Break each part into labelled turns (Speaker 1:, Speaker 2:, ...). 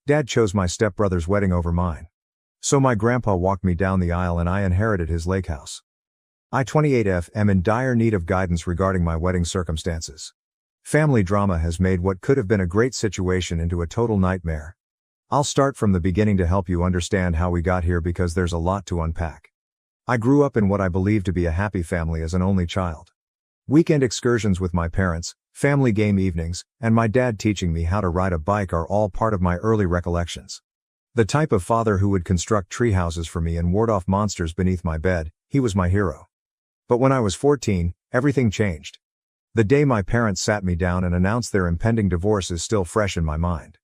Speaker 1: Dad chose my stepbrother's wedding over mine. So my grandpa walked me down the aisle and I inherited his lake house. I 28F am in dire need of guidance regarding my wedding circumstances. Family drama has made what could have been a great situation into a total nightmare. I'll start from the beginning to help you understand how we got here because there's a lot to unpack. I grew up in what I believe to be a happy family as an only child. Weekend excursions with my parents, family game evenings, and my dad teaching me how to ride a bike are all part of my early recollections. The type of father who would construct tree houses for me and ward off monsters beneath my bed, he was my hero. But when I was 14, everything changed. The day my parents sat me down and announced their impending divorce is still fresh in my mind.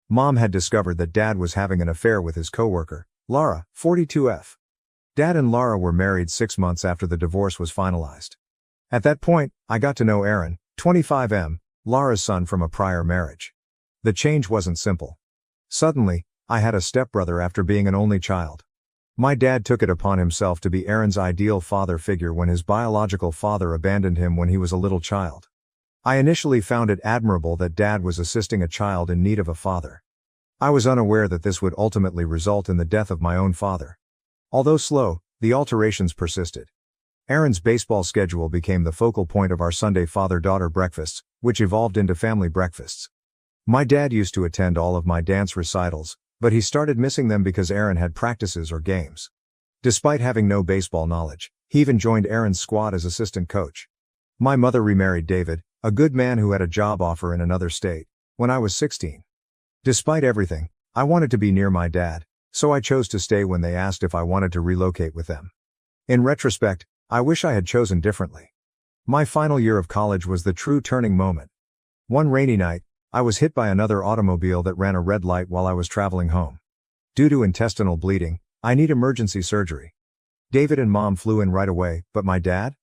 Speaker 1: Mom had discovered that Dad was having an affair with his coworker, Laura, 42F. Dad and Laura were married 6 months after the divorce was finalized. At that point, I got to know Aaron, 25M, Laura's son from a prior marriage. The change wasn't simple. Suddenly, I had a stepbrother after being an only child. My dad took it upon himself to be Aaron's ideal father figure when his biological father abandoned him when he was a little child. I initially found it admirable that Dad was assisting a child in need of a father. I was unaware that this would ultimately result in the death of my own father. Although slow, the alterations persisted. Aaron's baseball schedule became the focal point of our Sunday father-daughter breakfasts, which evolved into family breakfasts. My dad used to attend all of my dance recitals, but he started missing them because Aaron had practices or games. Despite having no baseball knowledge, he even joined Aaron's squad as assistant coach. My mother remarried David, a good man who had a job offer in another state, when I was 16. Despite everything, I wanted to be near my dad, so I chose to stay when they asked if I wanted to relocate with them. In retrospect, I wish I had chosen differently. My final year of college was the true turning moment. One rainy night, I was hit by another automobile that ran a red light while I was traveling home. Due to intestinal bleeding, I need emergency surgery. David and Mom flew in right away, but my dad?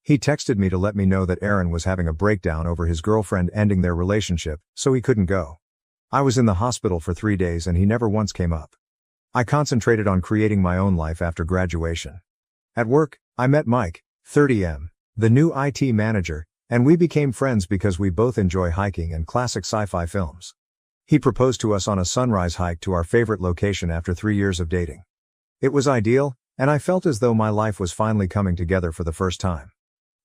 Speaker 1: He texted me to let me know that Aaron was having a breakdown over his girlfriend ending their relationship, so he couldn't go. I was in the hospital for 3 days and he never once came up. I concentrated on creating my own life after graduation. At work, I met Mike, 30M, the new IT manager, and we became friends because we both enjoy hiking and classic sci-fi films. He proposed to us on a sunrise hike to our favorite location after 3 years of dating. It was ideal, and I felt as though my life was finally coming together for the first time.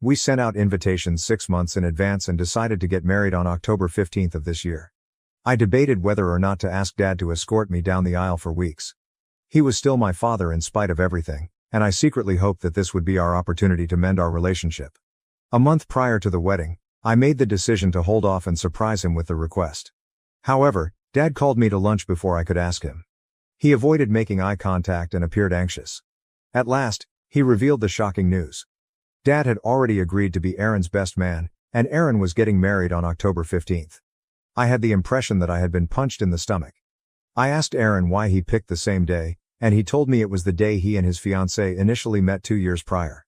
Speaker 1: We sent out invitations 6 months in advance and decided to get married on October 15th of this year. I debated whether or not to ask Dad to escort me down the aisle for weeks. He was still my father in spite of everything, and I secretly hoped that this would be our opportunity to mend our relationship. A month prior to the wedding, I made the decision to hold off and surprise him with the request. However, Dad called me to lunch before I could ask him. He avoided making eye contact and appeared anxious. At last, he revealed the shocking news. Dad had already agreed to be Aaron's best man, and Aaron was getting married on October 15th. I had the impression that I had been punched in the stomach. I asked Aaron why he picked the same day, and he told me it was the day he and his fiancée initially met 2 years prior.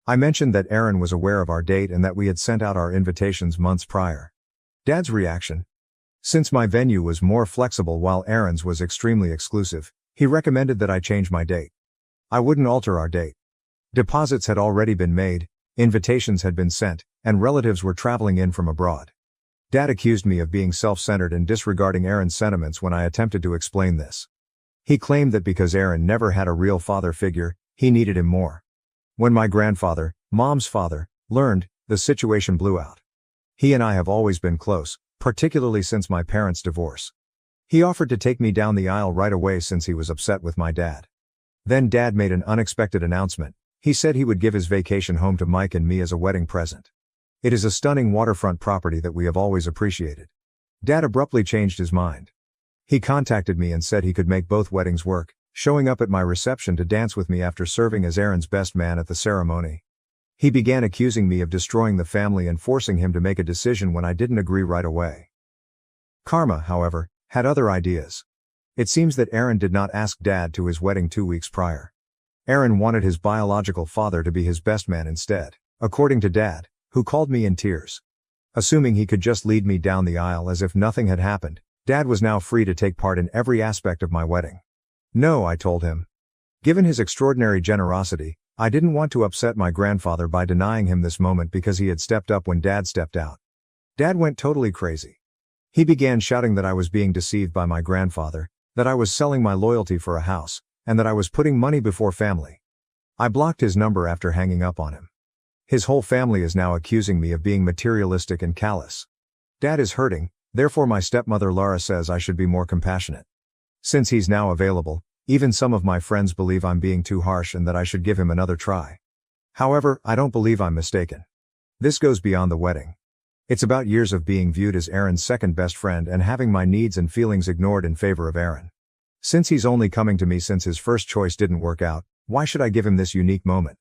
Speaker 1: I mentioned that Aaron was aware of our date and that we had sent out our invitations months prior. Dad's reaction? Since my venue was more flexible while Aaron's was extremely exclusive, he recommended that I change my date. I wouldn't alter our date. Deposits had already been made, invitations had been sent, and relatives were traveling in from abroad. Dad accused me of being self-centered and disregarding Aaron's sentiments when I attempted to explain this. He claimed that because Aaron never had a real father figure, he needed him more. When my grandfather, Mom's father, learned, the situation blew out. He and I have always been close, particularly since my parents' divorce. He offered to take me down the aisle right away since he was upset with my dad. Then Dad made an unexpected announcement. He said he would give his vacation home to Mike and me as a wedding present. It is a stunning waterfront property that we have always appreciated. Dad abruptly changed his mind. He contacted me and said he could make both weddings work, showing up at my reception to dance with me after serving as Aaron's best man at the ceremony. He began accusing me of destroying the family and forcing him to make a decision when I didn't agree right away. Karma, however, had other ideas. It seems that Aaron did not ask Dad to his wedding 2 weeks prior. Aaron wanted his biological father to be his best man instead, according to Dad, who called me in tears. Assuming he could just lead me down the aisle as if nothing had happened, Dad was now free to take part in every aspect of my wedding. No, I told him. Given his extraordinary generosity, I didn't want to upset my grandfather by denying him this moment because he had stepped up when Dad stepped out. Dad went totally crazy. He began shouting that I was being deceived by my grandfather, that I was selling my loyalty for a house, and that I was putting money before family. I blocked his number after hanging up on him. His whole family is now accusing me of being materialistic and callous. Dad is hurting, therefore my stepmother Laura says I should be more compassionate. Since he's now available, even some of my friends believe I'm being too harsh and that I should give him another try. However, I don't believe I'm mistaken. This goes beyond the wedding. It's about years of being viewed as Aaron's second best friend and having my needs and feelings ignored in favor of Aaron. Since he's only coming to me since his first choice didn't work out, why should I give him this unique moment?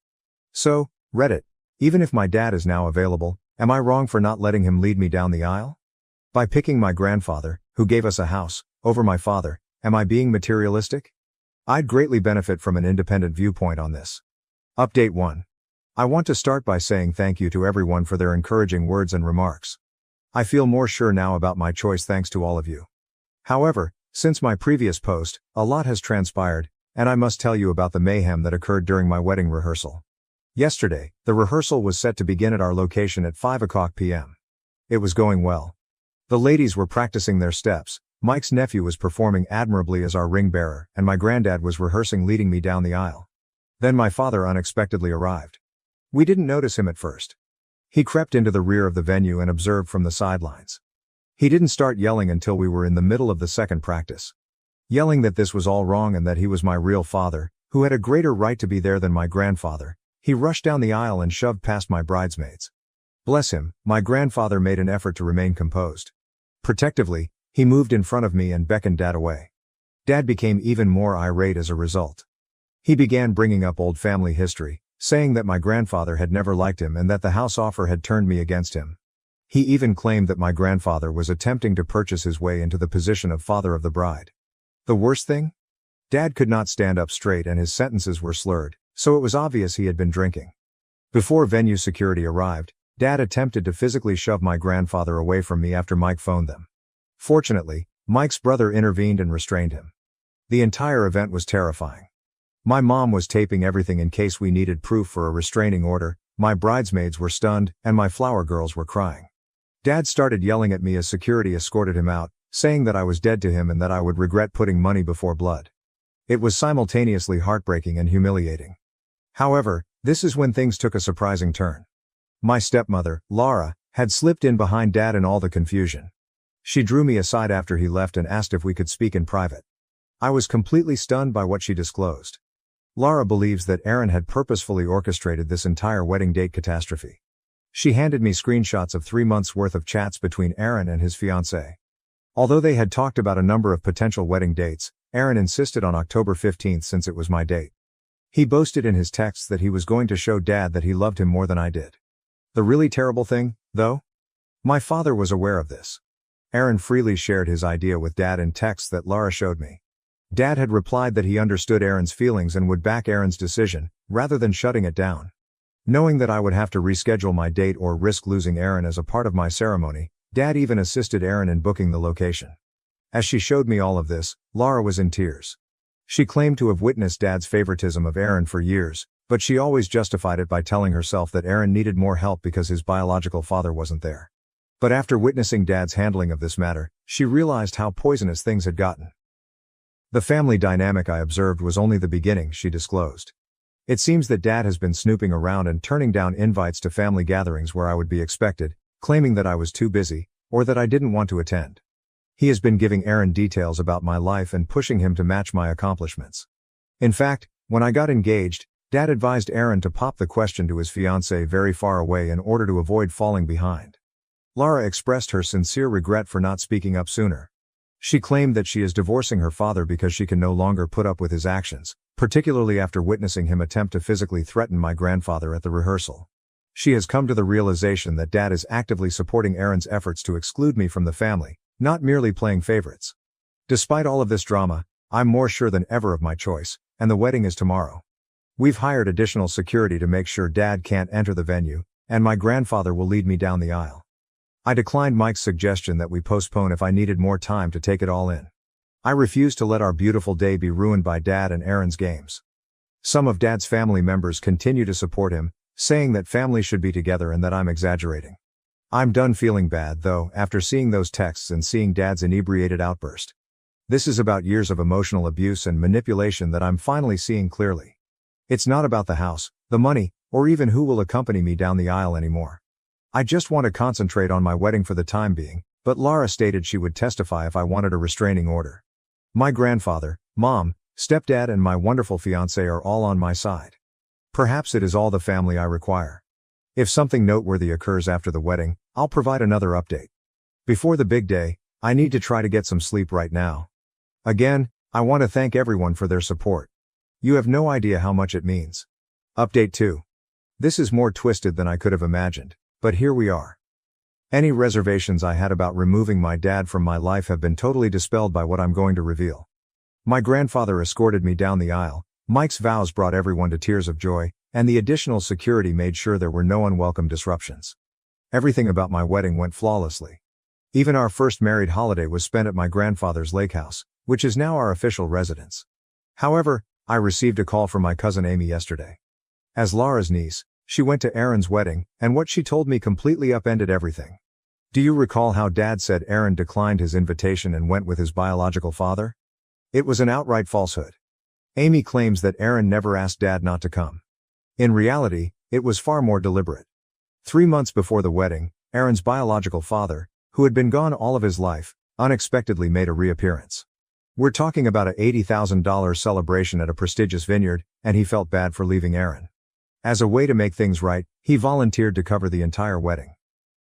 Speaker 1: So, Reddit, even if my dad is now available, am I wrong for not letting him lead me down the aisle? By picking my grandfather, who gave us a house, over my father, am I being materialistic? I'd greatly benefit from an independent viewpoint on this. Update 1. I want to start by saying thank you to everyone for their encouraging words and remarks. I feel more sure now about my choice thanks to all of you. However, since my previous post, a lot has transpired, and I must tell you about the mayhem that occurred during my wedding rehearsal. Yesterday, the rehearsal was set to begin at our location at 5:00 p.m. It was going well. The ladies were practicing their steps, Mike's nephew was performing admirably as our ring bearer, and my granddad was rehearsing leading me down the aisle. Then my father unexpectedly arrived. We didn't notice him at first. He crept into the rear of the venue and observed from the sidelines. He didn't start yelling until we were in the middle of the second practice. Yelling that this was all wrong and that he was my real father, who had a greater right to be there than my grandfather, he rushed down the aisle and shoved past my bridesmaids. Bless him, my grandfather made an effort to remain composed. Protectively, he moved in front of me and beckoned Dad away. Dad became even more irate as a result. He began bringing up old family history, saying that my grandfather had never liked him and that the house offer had turned me against him. He even claimed that my grandfather was attempting to purchase his way into the position of father of the bride. The worst thing? Dad could not stand up straight and his sentences were slurred, so it was obvious he had been drinking. Before venue security arrived, Dad attempted to physically shove my grandfather away from me after Mike phoned them. Fortunately, Mike's brother intervened and restrained him. The entire event was terrifying. My mom was taping everything in case we needed proof for a restraining order, my bridesmaids were stunned, and my flower girls were crying. Dad started yelling at me as security escorted him out, saying that I was dead to him and that I would regret putting money before blood. It was simultaneously heartbreaking and humiliating. However, this is when things took a surprising turn. My stepmother, Laura, had slipped in behind Dad in all the confusion. She drew me aside after he left and asked if we could speak in private. I was completely stunned by what she disclosed. Laura believes that Aaron had purposefully orchestrated this entire wedding date catastrophe. She handed me screenshots of 3 months' worth of chats between Aaron and his fiancée. Although they had talked about a number of potential wedding dates, Aaron insisted on October 15th since it was my date. He boasted in his texts that he was going to show Dad that he loved him more than I did. The really terrible thing, though? My father was aware of this. Aaron freely shared his idea with Dad in texts that Laura showed me. Dad had replied that he understood Aaron's feelings and would back Aaron's decision, rather than shutting it down. Knowing that I would have to reschedule my date or risk losing Aaron as a part of my ceremony, Dad even assisted Aaron in booking the location. As she showed me all of this, Laura was in tears. She claimed to have witnessed Dad's favoritism of Aaron for years, but she always justified it by telling herself that Aaron needed more help because his biological father wasn't there. But after witnessing Dad's handling of this matter, she realized how poisonous things had gotten. The family dynamic I observed was only the beginning, she disclosed. It seems that Dad has been snooping around and turning down invites to family gatherings where I would be expected, claiming that I was too busy, or that I didn't want to attend. He has been giving Aaron details about my life and pushing him to match my accomplishments. In fact, when I got engaged, Dad advised Aaron to pop the question to his fiancée very far away in order to avoid falling behind. Laura expressed her sincere regret for not speaking up sooner. She claimed that she is divorcing her father because she can no longer put up with his actions, particularly after witnessing him attempt to physically threaten my grandfather at the rehearsal. She has come to the realization that Dad is actively supporting Aaron's efforts to exclude me from the family, not merely playing favorites. Despite all of this drama, I'm more sure than ever of my choice, and the wedding is tomorrow. We've hired additional security to make sure Dad can't enter the venue, and my grandfather will lead me down the aisle. I declined Mike's suggestion that we postpone if I needed more time to take it all in. I refuse to let our beautiful day be ruined by Dad and Aaron's games. Some of Dad's family members continue to support him, saying that family should be together and that I'm exaggerating. I'm done feeling bad though, after seeing those texts and seeing Dad's inebriated outburst. This is about years of emotional abuse and manipulation that I'm finally seeing clearly. It's not about the house, the money, or even who will accompany me down the aisle anymore. I just want to concentrate on my wedding for the time being, but Lara stated she would testify if I wanted a restraining order. My grandfather, mom, stepdad and my wonderful fiancé are all on my side. Perhaps it is all the family I require. If something noteworthy occurs after the wedding, I'll provide another update. Before the big day, I need to try to get some sleep right now. Again, I want to thank everyone for their support. You have no idea how much it means. Update 2. This is more twisted than I could have imagined, but here we are. Any reservations I had about removing my dad from my life have been totally dispelled by what I'm going to reveal. My grandfather escorted me down the aisle, Mike's vows brought everyone to tears of joy, and the additional security made sure there were no unwelcome disruptions. Everything about my wedding went flawlessly. Even our first married holiday was spent at my grandfather's lake house, which is now our official residence. However, I received a call from my cousin Amy yesterday. As Lara's niece, she went to Aaron's wedding, and what she told me completely upended everything. Do you recall how Dad said Aaron declined his invitation and went with his biological father? It was an outright falsehood. Amy claims that Aaron never asked Dad not to come. In reality, it was far more deliberate. 3 months before the wedding, Aaron's biological father, who had been gone all of his life, unexpectedly made a reappearance. We're talking about a $80,000 celebration at a prestigious vineyard, and he felt bad for leaving Aaron. As a way to make things right, he volunteered to cover the entire wedding.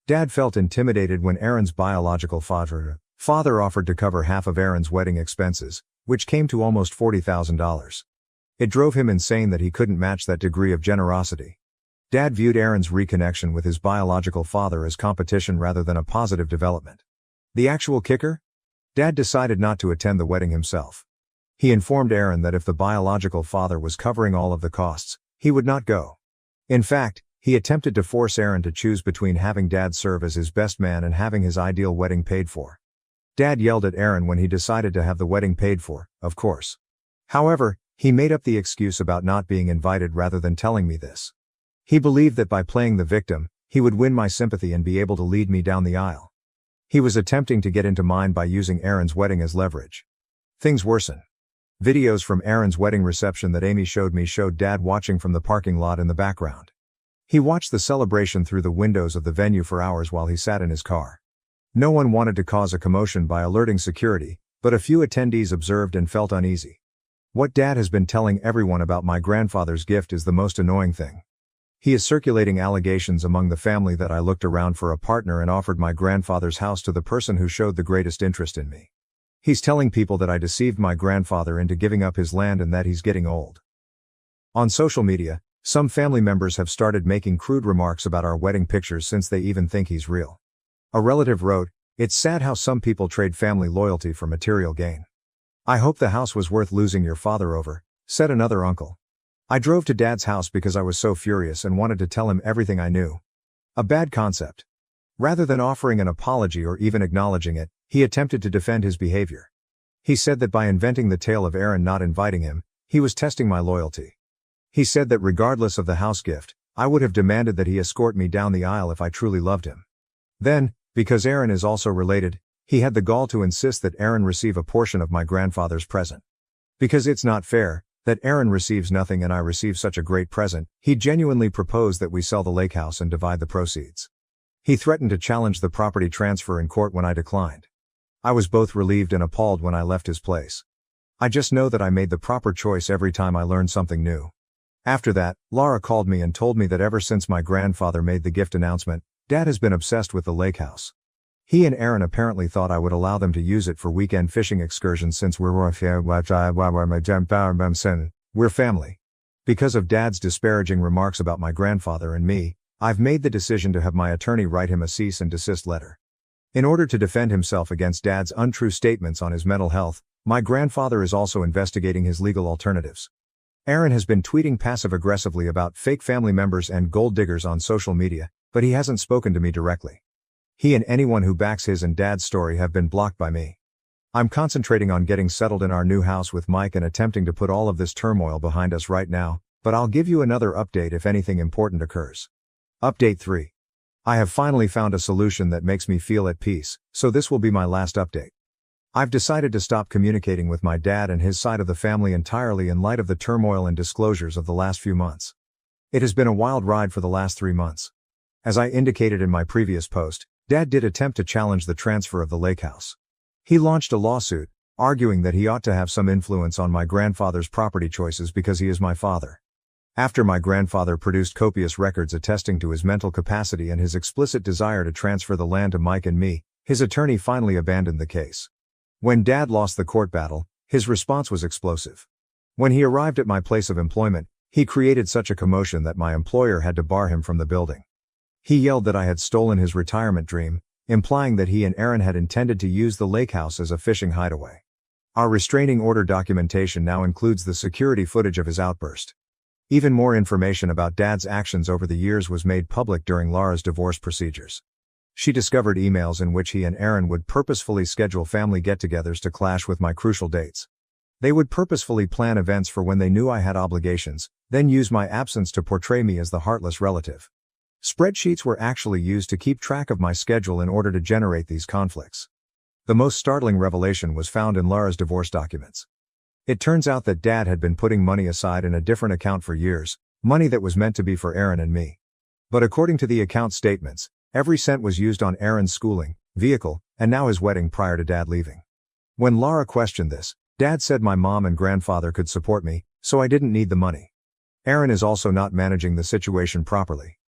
Speaker 1: Dad felt intimidated when Aaron's biological father offered to cover half of Aaron's wedding expenses, which came to almost $40,000. It drove him insane that he couldn't match that degree of generosity. Dad viewed Aaron's reconnection with his biological father as competition rather than a positive development. The actual kicker? Dad decided not to attend the wedding himself. He informed Aaron that if the biological father was covering all of the costs, he would not go. In fact, he attempted to force Aaron to choose between having Dad serve as his best man and having his ideal wedding paid for. Dad yelled at Aaron when he decided to have the wedding paid for, of course. However, he made up the excuse about not being invited rather than telling me this. He believed that by playing the victim, he would win my sympathy and be able to lead me down the aisle. He was attempting to get into mine by using Aaron's wedding as leverage. Things worsen. Videos from Aaron's wedding reception that Amy showed me showed Dad watching from the parking lot in the background. He watched the celebration through the windows of the venue for hours while he sat in his car. No one wanted to cause a commotion by alerting security, but a few attendees observed and felt uneasy. What Dad has been telling everyone about my grandfather's gift is the most annoying thing. He is circulating allegations among the family that I looked around for a partner and offered my grandfather's house to the person who showed the greatest interest in me. He's telling people that I deceived my grandfather into giving up his land and that he's getting old. On social media, some family members have started making crude remarks about our wedding pictures since they even think he's real. A relative wrote, "It's sad how some people trade family loyalty for material gain. I hope the house was worth losing your father over," said another uncle. I drove to Dad's house because I was so furious and wanted to tell him everything I knew. A bad concept. Rather than offering an apology or even acknowledging it, he attempted to defend his behavior. He said that by inventing the tale of Aaron not inviting him, he was testing my loyalty. He said that regardless of the house gift, I would have demanded that he escort me down the aisle if I truly loved him. Then, because Aaron is also related, he had the gall to insist that Aaron receive a portion of my grandfather's present. Because it's not fair that Aaron receives nothing and I receive such a great present, he genuinely proposed that we sell the lake house and divide the proceeds. He threatened to challenge the property transfer in court when I declined. I was both relieved and appalled when I left his place. I just know that I made the proper choice every time I learned something new. After that, Lara called me and told me that ever since my grandfather made the gift announcement, Dad has been obsessed with the lake house. He and Aaron apparently thought I would allow them to use it for weekend fishing excursions since we're family. Because of Dad's disparaging remarks about my grandfather and me, I've made the decision to have my attorney write him a cease and desist letter. In order to defend himself against Dad's untrue statements on his mental health, my grandfather is also investigating his legal alternatives. Aaron has been tweeting passive-aggressively about fake family members and gold diggers on social media, but he hasn't spoken to me directly. He and anyone who backs his and Dad's story have been blocked by me. I'm concentrating on getting settled in our new house with Mike and attempting to put all of this turmoil behind us right now, but I'll give you another update if anything important occurs. Update 3. I have finally found a solution that makes me feel at peace, so this will be my last update. I've decided to stop communicating with my dad and his side of the family entirely in light of the turmoil and disclosures of the last few months. It has been a wild ride for the last 3 months. As I indicated in my previous post, Dad did attempt to challenge the transfer of the lake house. He launched a lawsuit, arguing that he ought to have some influence on my grandfather's property choices because he is my father. After my grandfather produced copious records attesting to his mental capacity and his explicit desire to transfer the land to Mike and me, his attorney finally abandoned the case. When Dad lost the court battle, his response was explosive. When he arrived at my place of employment, he created such a commotion that my employer had to bar him from the building. He yelled that I had stolen his retirement dream, implying that he and Aaron had intended to use the lake house as a fishing hideaway. Our restraining order documentation now includes the security footage of his outburst. Even more information about Dad's actions over the years was made public during Laura's divorce procedures. She discovered emails in which he and Aaron would purposefully schedule family get-togethers to clash with my crucial dates. They would purposefully plan events for when they knew I had obligations, then use my absence to portray me as the heartless relative. Spreadsheets were actually used to keep track of my schedule in order to generate these conflicts. The most startling revelation was found in Laura's divorce documents. It turns out that Dad had been putting money aside in a different account for years, money that was meant to be for Aaron and me. But according to the account statements, every cent was used on Aaron's schooling, vehicle, and now his wedding prior to Dad leaving. When Laura questioned this, Dad said my mom and grandfather could support me, so I didn't need the money. Aaron is also not managing the situation properly.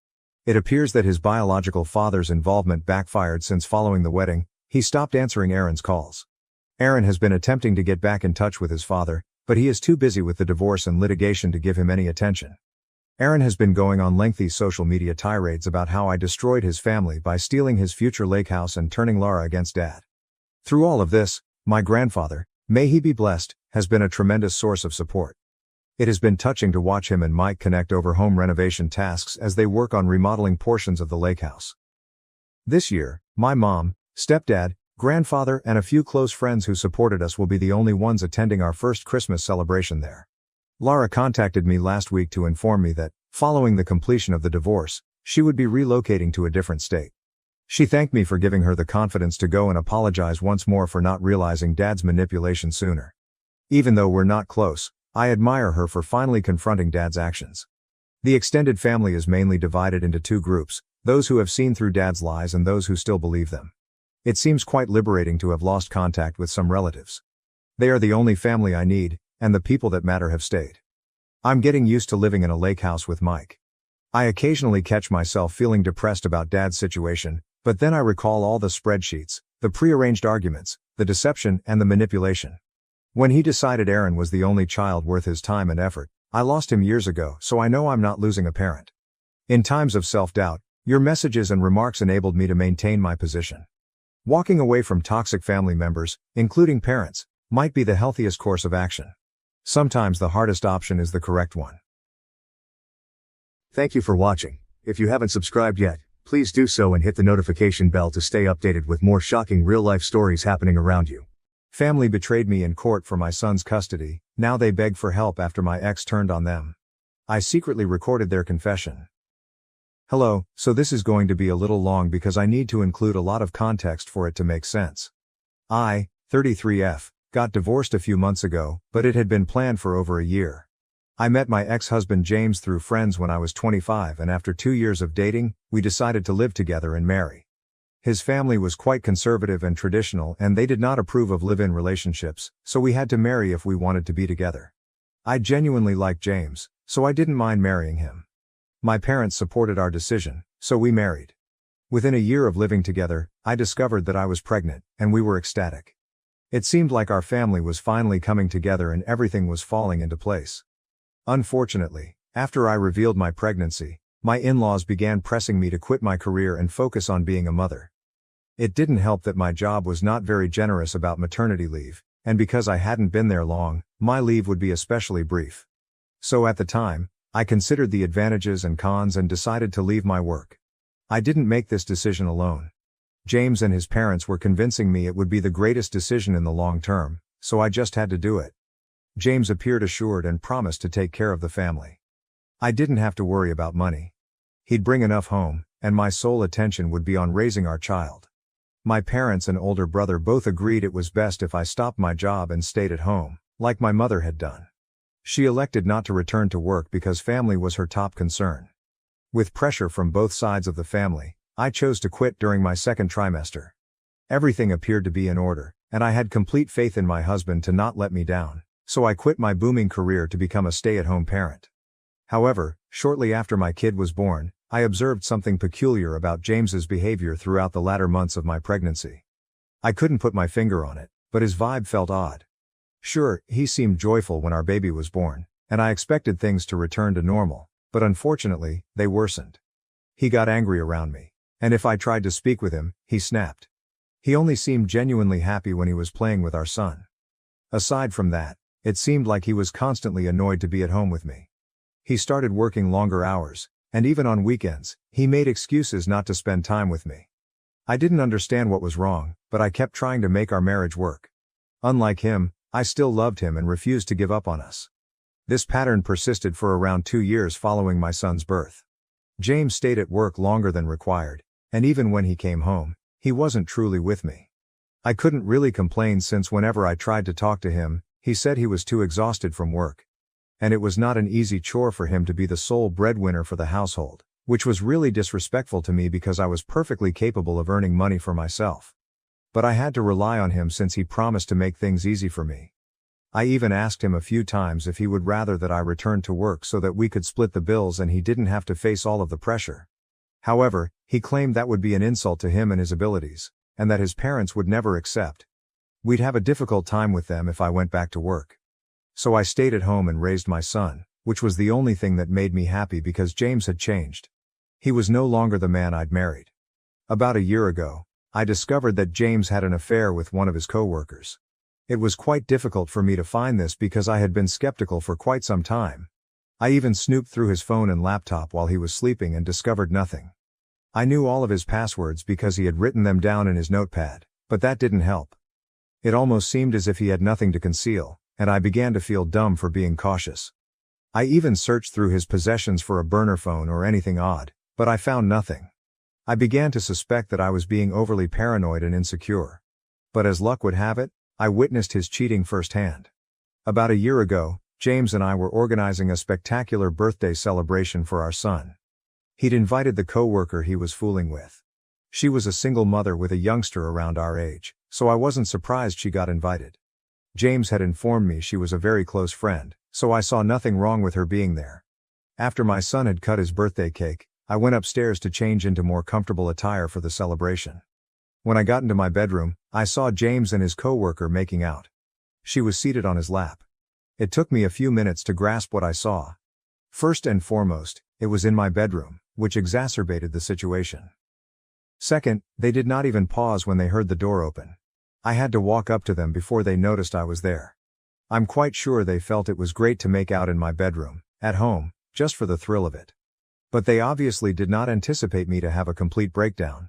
Speaker 1: It appears that his biological father's involvement backfired since following the wedding. He stopped answering Aaron's calls. Aaron has been attempting to get back in touch with his father, but he is too busy with the divorce and litigation to give him any attention. Aaron has been going on lengthy social media tirades about how I destroyed his family by stealing his future lake house and turning Laura against Dad. Through all of this, my grandfather, may he be blessed, has been a tremendous source of support. It has been touching to watch him and Mike connect over home renovation tasks as they work on remodeling portions of the lake house. This year, my mom, stepdad, grandfather, and a few close friends who supported us will be the only ones attending our first Christmas celebration there. Laura contacted me last week to inform me that, following the completion of the divorce, she would be relocating to a different state. She thanked me for giving her the confidence to go and apologize once more for not realizing Dad's manipulation sooner. Even though we're not close, I admire her for finally confronting Dad's actions. The extended family is mainly divided into 2 groups, those who have seen through Dad's lies and those who still believe them. It seems quite liberating to have lost contact with some relatives. They are the only family I need, and the people that matter have stayed. I'm getting used to living in a lake house with Mike. I occasionally catch myself feeling depressed about Dad's situation, but then I recall all the spreadsheets, the prearranged arguments, the deception, and the manipulation. When he decided Aaron was the only child worth his time and effort, I lost him years ago, so I know I'm not losing a parent. In times of self-doubt, your messages and remarks enabled me to maintain my position. Walking away from toxic family members, including parents, might be the healthiest course of action. Sometimes the hardest option is the correct one.
Speaker 2: Thank you for watching. If you haven't subscribed yet, please do so and hit the notification bell to stay updated with more shocking real-life stories happening around you.
Speaker 1: Family betrayed me in court for my son's custody, now they beg for help after my ex turned on them. I secretly recorded their confession. Hello, so this is going to be a little long because I need to include a lot of context for it to make sense. I, 33F, got divorced a few months ago, but it had been planned for over a year. I met my ex-husband James through friends when I was 25, and after 2 years of dating, we decided to live together and marry. His family was quite conservative and traditional, and they did not approve of live-in relationships, so we had to marry if we wanted to be together. I genuinely liked James, so I didn't mind marrying him. My parents supported our decision, so we married. Within a year of living together, I discovered that I was pregnant, and we were ecstatic. It seemed like our family was finally coming together and everything was falling into place. Unfortunately, after I revealed my pregnancy, my in-laws began pressing me to quit my career and focus on being a mother. It didn't help that my job was not very generous about maternity leave, and because I hadn't been there long, my leave would be especially brief. So at the time, I considered the advantages and cons and decided to leave my work. I didn't make this decision alone. James and his parents were convincing me it would be the greatest decision in the long term, so I just had to do it. James appeared assured and promised to take care of the family. I didn't have to worry about money. He'd bring enough home, and my sole attention would be on raising our child. My parents and older brother both agreed it was best if I stopped my job and stayed at home, like my mother had done. She elected not to return to work because family was her top concern. With pressure from both sides of the family, I chose to quit during my second trimester. Everything appeared to be in order, and I had complete faith in my husband to not let me down, so I quit my booming career to become a stay-at-home parent. However, shortly after my kid was born, I observed something peculiar about James's behavior throughout the latter months of my pregnancy. I couldn't put my finger on it, but his vibe felt odd. Sure, he seemed joyful when our baby was born, and I expected things to return to normal, but unfortunately, they worsened. He got angry around me, and if I tried to speak with him, he snapped. He only seemed genuinely happy when he was playing with our son. Aside from that, it seemed like he was constantly annoyed to be at home with me. He started working longer hours, and even on weekends, he made excuses not to spend time with me. I didn't understand what was wrong, but I kept trying to make our marriage work. Unlike him, I still loved him and refused to give up on us. This pattern persisted for around 2 years following my son's birth. James stayed at work longer than required, and even when he came home, he wasn't truly with me. I couldn't really complain since whenever I tried to talk to him, he said he was too exhausted from work. And it was not an easy chore for him to be the sole breadwinner for the household, which was really disrespectful to me because I was perfectly capable of earning money for myself. But I had to rely on him since he promised to make things easy for me. I even asked him a few times if he would rather that I returned to work so that we could split the bills and he didn't have to face all of the pressure. However, he claimed that would be an insult to him and his abilities, and that his parents would never accept. We'd have a difficult time with them if I went back to work. So I stayed at home and raised my son, which was the only thing that made me happy because James had changed. He was no longer the man I'd married. About a year ago, I discovered that James had an affair with one of his co-workers. It was quite difficult for me to find this because I had been skeptical for quite some time. I even snooped through his phone and laptop while he was sleeping and discovered nothing. I knew all of his passwords because he had written them down in his notepad, but that didn't help. It almost seemed as if he had nothing to conceal, and I began to feel dumb for being cautious. I even searched through his possessions for a burner phone or anything odd, but I found nothing. I began to suspect that I was being overly paranoid and insecure. But as luck would have it, I witnessed his cheating firsthand. About a year ago, James and I were organizing a spectacular birthday celebration for our son. He'd invited the coworker he was fooling with. She was a single mother with a youngster around our age, so I wasn't surprised she got invited. James had informed me she was a very close friend, so I saw nothing wrong with her being there. After my son had cut his birthday cake, I went upstairs to change into more comfortable attire for the celebration. When I got into my bedroom, I saw James and his coworker making out. She was seated on his lap. It took me a few minutes to grasp what I saw. First and foremost, it was in my bedroom, which exacerbated the situation. Second, they did not even pause when they heard the door open. I had to walk up to them before they noticed I was there. I'm quite sure they felt it was great to make out in my bedroom, at home, just for the thrill of it. But they obviously did not anticipate me to have a complete breakdown.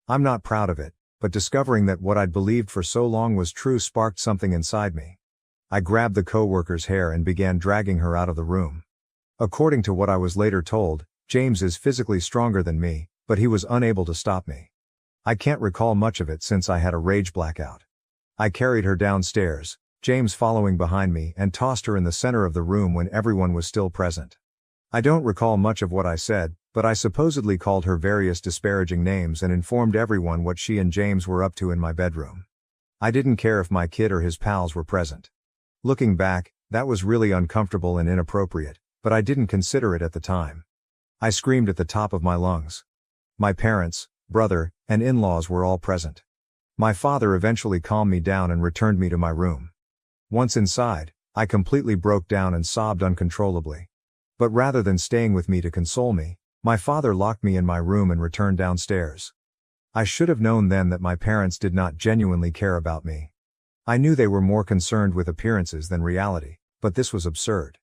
Speaker 1: I'm not proud of it, but discovering that what I'd believed for so long was true sparked something inside me. I grabbed the coworker's hair and began dragging her out of the room. According to what I was later told, James is physically stronger than me, but he was unable to stop me. I can't recall much of it since I had a rage blackout. I carried her downstairs, James following behind me, and tossed her in the center of the room when everyone was still present. I don't recall much of what I said, but I supposedly called her various disparaging names and informed everyone what she and James were up to in my bedroom. I didn't care if my kid or his pals were present. Looking back, that was really uncomfortable and inappropriate, but I didn't consider it at the time. I screamed at the top of my lungs. My parents, brother, and in-laws were all present. My father eventually calmed me down and returned me to my room. Once inside, I completely broke down and sobbed uncontrollably. But rather than staying with me to console me, my father locked me in my room and returned downstairs. I should have known then that my parents did not genuinely care about me. I knew they were more concerned with appearances than reality, but this was absurd.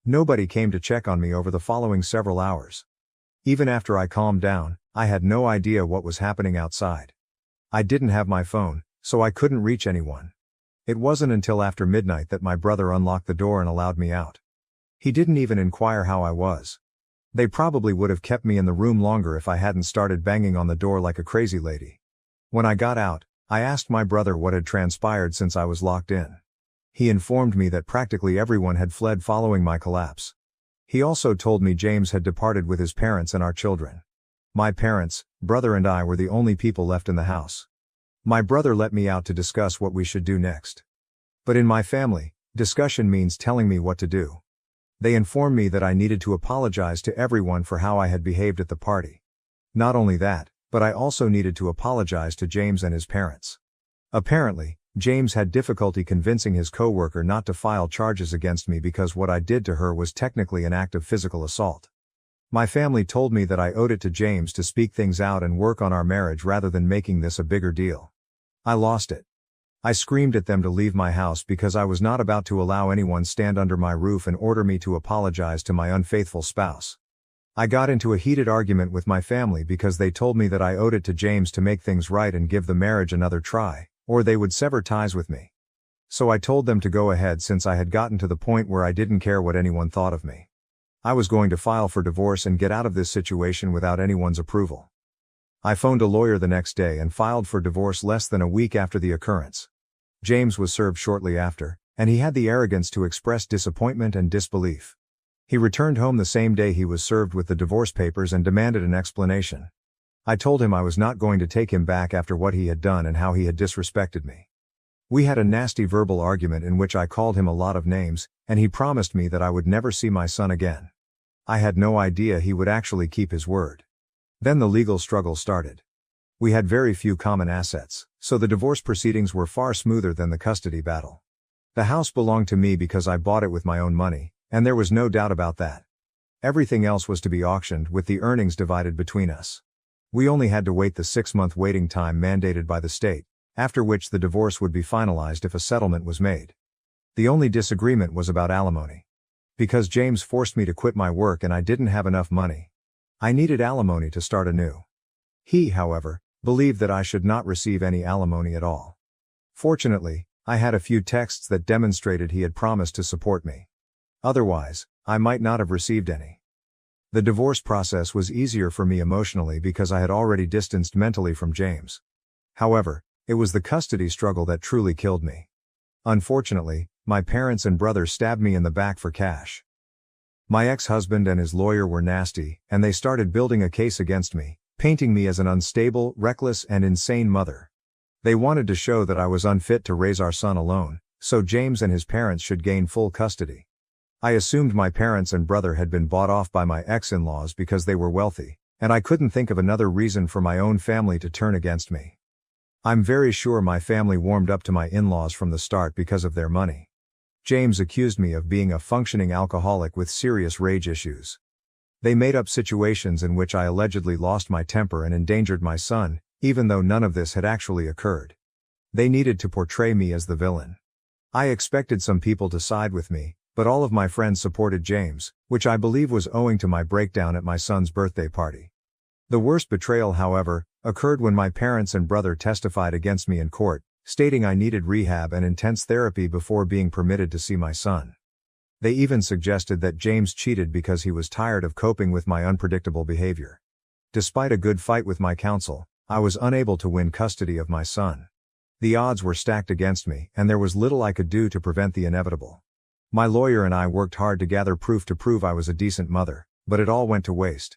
Speaker 1: Nobody came to check on me over the following several hours. Even after I calmed down, I had no idea what was happening outside. I didn't have my phone, so I couldn't reach anyone. It wasn't until after midnight that my brother unlocked the door and allowed me out. He didn't even inquire how I was. They probably would have kept me in the room longer if I hadn't started banging on the door like a crazy lady. When I got out, I asked my brother what had transpired since I was locked in. He informed me that practically everyone had fled following my collapse. He also told me James had departed with his parents and our children. My parents, brother and I were the only people left in the house. My brother let me out to discuss what we should do next. But in my family, discussion means telling me what to do. They informed me that I needed to apologize to everyone for how I had behaved at the party. Not only that, but I also needed to apologize to James and his parents. Apparently, James had difficulty convincing his coworker not to file charges against me because what I did to her was technically an act of physical assault. My family told me that I owed it to James to speak things out and work on our marriage rather than making this a bigger deal. I lost it. I screamed at them to leave my house because I was not about to allow anyone stand under my roof and order me to apologize to my unfaithful spouse. I got into a heated argument with my family because they told me that I owed it to James to make things right and give the marriage another try, or they would sever ties with me. So I told them to go ahead since I had gotten to the point where I didn't care what anyone thought of me. I was going to file for divorce and get out of this situation without anyone's approval. I phoned a lawyer the next day and filed for divorce less than a week after the occurrence. James was served shortly after, and he had the arrogance to express disappointment and disbelief. He returned home the same day he was served with the divorce papers and demanded an explanation. I told him I was not going to take him back after what he had done and how he had disrespected me. We had a nasty verbal argument in which I called him a lot of names, and he promised me that I would never see my son again. I had no idea he would actually keep his word. Then the legal struggle started. We had very few common assets, so the divorce proceedings were far smoother than the custody battle. The house belonged to me because I bought it with my own money, and there was no doubt about that. Everything else was to be auctioned with the earnings divided between us. We only had to wait the 6-month waiting time mandated by the state, after which the divorce would be finalized if a settlement was made. The only disagreement was about alimony. Because James forced me to quit my work and I didn't have enough money. I needed alimony to start anew. He, however, believed that I should not receive any alimony at all. Fortunately, I had a few texts that demonstrated he had promised to support me. Otherwise, I might not have received any. The divorce process was easier for me emotionally because I had already distanced mentally from James. However, it was the custody struggle that truly killed me. Unfortunately, my parents and brother stabbed me in the back for cash. My ex-husband and his lawyer were nasty, and they started building a case against me, painting me as an unstable, reckless, and insane mother. They wanted to show that I was unfit to raise our son alone, so James and his parents should gain full custody. I assumed my parents and brother had been bought off by my ex-in-laws because they were wealthy, and I couldn't think of another reason for my own family to turn against me. I'm very sure my family warmed up to my in-laws from the start because of their money. James accused me of being a functioning alcoholic with serious rage issues. They made up situations in which I allegedly lost my temper and endangered my son, even though none of this had actually occurred. They needed to portray me as the villain. I expected some people to side with me, but all of my friends supported James, which I believe was owing to my breakdown at my son's birthday party. The worst betrayal, however, occurred when my parents and brother testified against me in court, stating I needed rehab and intense therapy before being permitted to see my son. They even suggested that James cheated because he was tired of coping with my unpredictable behavior. Despite a good fight with my counsel, I was unable to win custody of my son. The odds were stacked against me, and there was little I could do to prevent the inevitable. My lawyer and I worked hard to gather proof to prove I was a decent mother, but it all went to waste.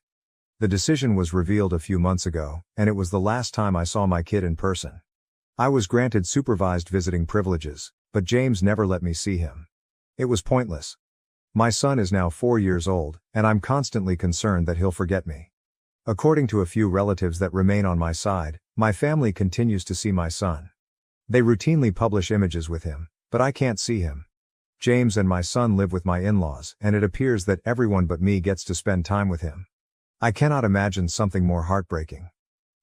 Speaker 1: The decision was revealed a few months ago, and it was the last time I saw my kid in person. I was granted supervised visiting privileges, but James never let me see him. It was pointless. My son is now 4 years old, and I'm constantly concerned that he'll forget me. According to a few relatives that remain on my side, my family continues to see my son. They routinely publish images with him, but I can't see him. James and my son live with my in-laws, and it appears that everyone but me gets to spend time with him. I cannot imagine something more heartbreaking.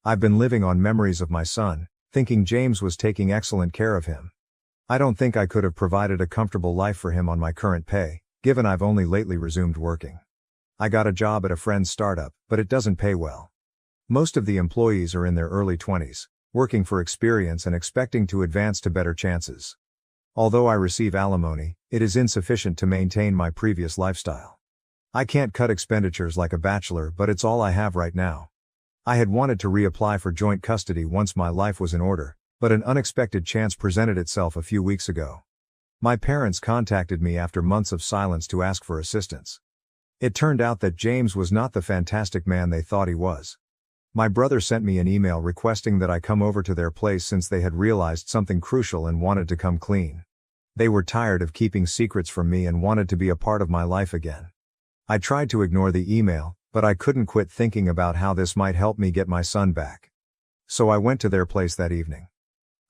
Speaker 1: I've been living on memories of my son, thinking James was taking excellent care of him. I don't think I could have provided a comfortable life for him on my current pay, given I've only lately resumed working. I got a job at a friend's startup, but it doesn't pay well. Most of the employees are in their early 20s, working for experience and expecting to advance to better chances. Although I receive alimony, it is insufficient to maintain my previous lifestyle. I can't cut expenditures like a bachelor, but it's all I have right now. I had wanted to reapply for joint custody once my life was in order, but an unexpected chance presented itself a few weeks ago. My parents contacted me after months of silence to ask for assistance. It turned out that James was not the fantastic man they thought he was. My brother sent me an email requesting that I come over to their place since they had realized something crucial and wanted to come clean. They were tired of keeping secrets from me and wanted to be a part of my life again. I tried to ignore the email, but I couldn't quit thinking about how this might help me get my son back. So I went to their place that evening.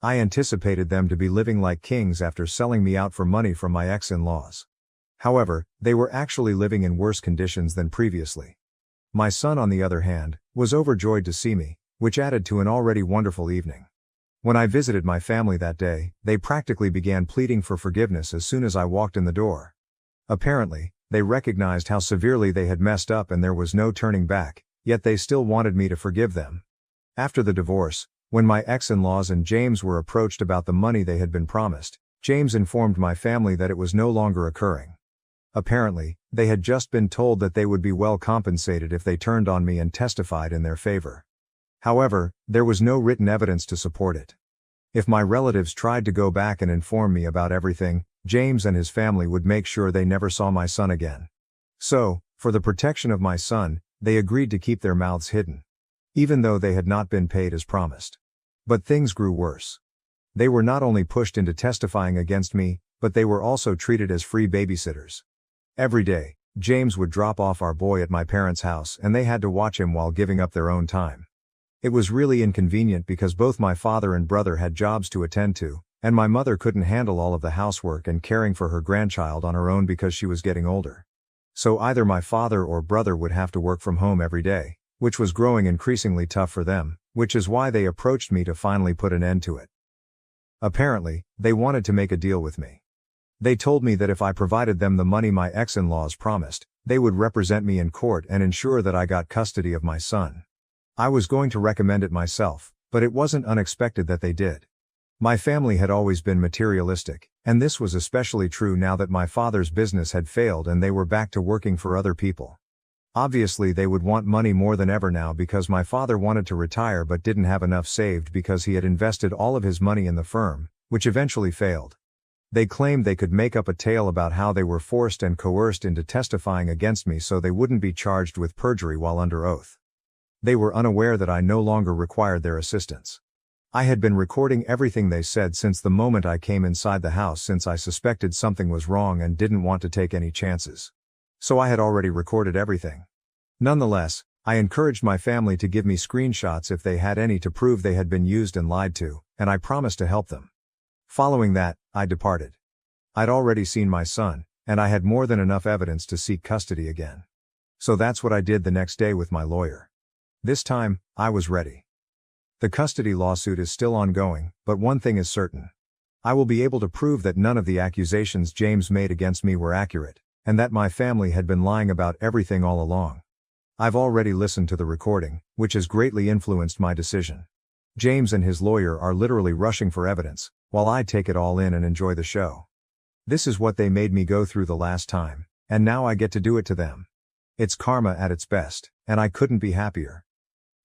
Speaker 1: I anticipated them to be living like kings after selling me out for money from my ex-in-laws. However, they were actually living in worse conditions than previously. My son, on the other hand, was overjoyed to see me, which added to an already wonderful evening. When I visited my family that day, they practically began pleading for forgiveness as soon as I walked in the door. Apparently, they recognized how severely they had messed up and there was no turning back, yet they still wanted me to forgive them. After the divorce, when my ex-in-laws and James were approached about the money they had been promised, James informed my family that it was no longer occurring. Apparently, they had just been told that they would be well compensated if they turned on me and testified in their favor. However, there was no written evidence to support it. If my relatives tried to go back and inform me about everything, James and his family would make sure they never saw my son again. So, for the protection of my son, they agreed to keep their mouths hidden, even though they had not been paid as promised. But things grew worse. They were not only pushed into testifying against me, but they were also treated as free babysitters. Every day, James would drop off our boy at my parents' house and they had to watch him while giving up their own time. It was really inconvenient because both my father and brother had jobs to attend to, and my mother couldn't handle all of the housework and caring for her grandchild on her own because she was getting older. So either my father or brother would have to work from home every day, which was growing increasingly tough for them, which is why they approached me to finally put an end to it. Apparently, they wanted to make a deal with me. They told me that if I provided them the money my ex-in-laws promised, they would represent me in court and ensure that I got custody of my son. I was going to recommend it myself, but it wasn't unexpected that they did. My family had always been materialistic, and this was especially true now that my father's business had failed and they were back to working for other people. Obviously they would want money more than ever now because my father wanted to retire but didn't have enough saved because he had invested all of his money in the firm, which eventually failed. They claimed they could make up a tale about how they were forced and coerced into testifying against me so they wouldn't be charged with perjury while under oath. They were unaware that I no longer required their assistance. I had been recording everything they said since the moment I came inside the house since I suspected something was wrong and didn't want to take any chances. So I had already recorded everything. Nonetheless, I encouraged my family to give me screenshots if they had any to prove they had been used and lied to, and I promised to help them. Following that, I departed. I'd already seen my son, and I had more than enough evidence to seek custody again. So that's what I did the next day with my lawyer. This time, I was ready. The custody lawsuit is still ongoing, but one thing is certain. I will be able to prove that none of the accusations James made against me were accurate, and that my family had been lying about everything all along. I've already listened to the recording, which has greatly influenced my decision. James and his lawyer are literally rushing for evidence, while I take it all in and enjoy the show. This is what they made me go through the last time, and now I get to do it to them. It's karma at its best, and I couldn't be happier.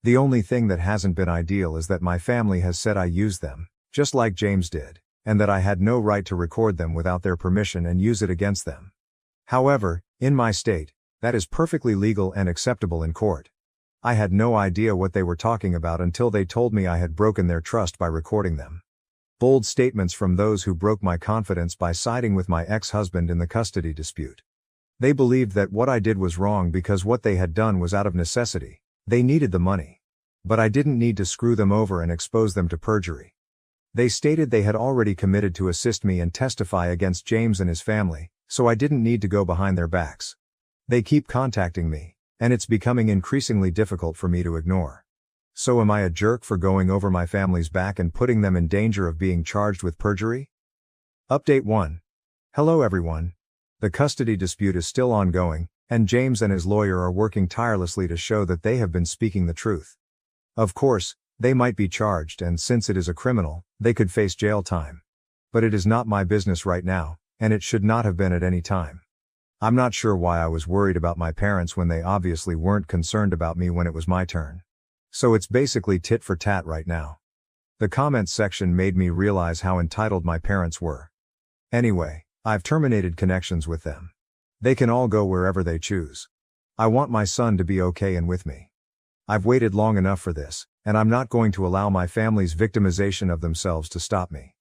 Speaker 1: The only thing that hasn't been ideal is that my family has said I used them, just like James did, and that I had no right to record them without their permission and use it against them. However, in my state, that is perfectly legal and acceptable in court. I had no idea what they were talking about until they told me I had broken their trust by recording them. Bold statements from those who broke my confidence by siding with my ex-husband in the custody dispute. They believed that what I did was wrong because what they had done was out of necessity. They needed the money. But I didn't need to screw them over and expose them to perjury. They stated they had already committed to assist me and testify against James and his family, so I didn't need to go behind their backs. They keep contacting me, and it's becoming increasingly difficult for me to ignore. So am I a jerk for going over my family's back and putting them in danger of being charged with perjury? Update 1. Hello everyone. The custody dispute is still ongoing, and James and his lawyer are working tirelessly to show that they have been speaking the truth. Of course, they might be charged, and since it is a criminal, they could face jail time. But it is not my business right now, and it should not have been at any time. I'm not sure why I was worried about my parents when they obviously weren't concerned about me when it was my turn. So it's basically tit for tat right now. The comments section made me realize how entitled my parents were. Anyway, I've terminated connections with them. They can all go wherever they choose. I want my son to be okay and with me. I've waited long enough for this, and I'm not going to allow my family's victimization of themselves to stop me.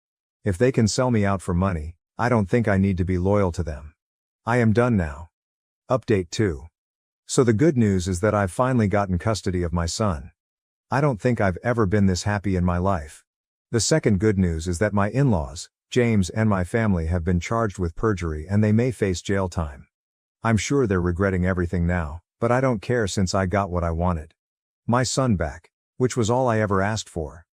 Speaker 1: If they can sell me out for money, I don't think I need to be loyal to them. I am done now. Update 2. So the good news is that I've finally gotten custody of my son. I don't think I've ever been this happy in my life. The second good news is that my in-laws, James and my family have been charged with perjury and they may face jail time. I'm sure they're regretting everything now, but I don't care since I got what I wanted. My son back, which was all I ever asked for.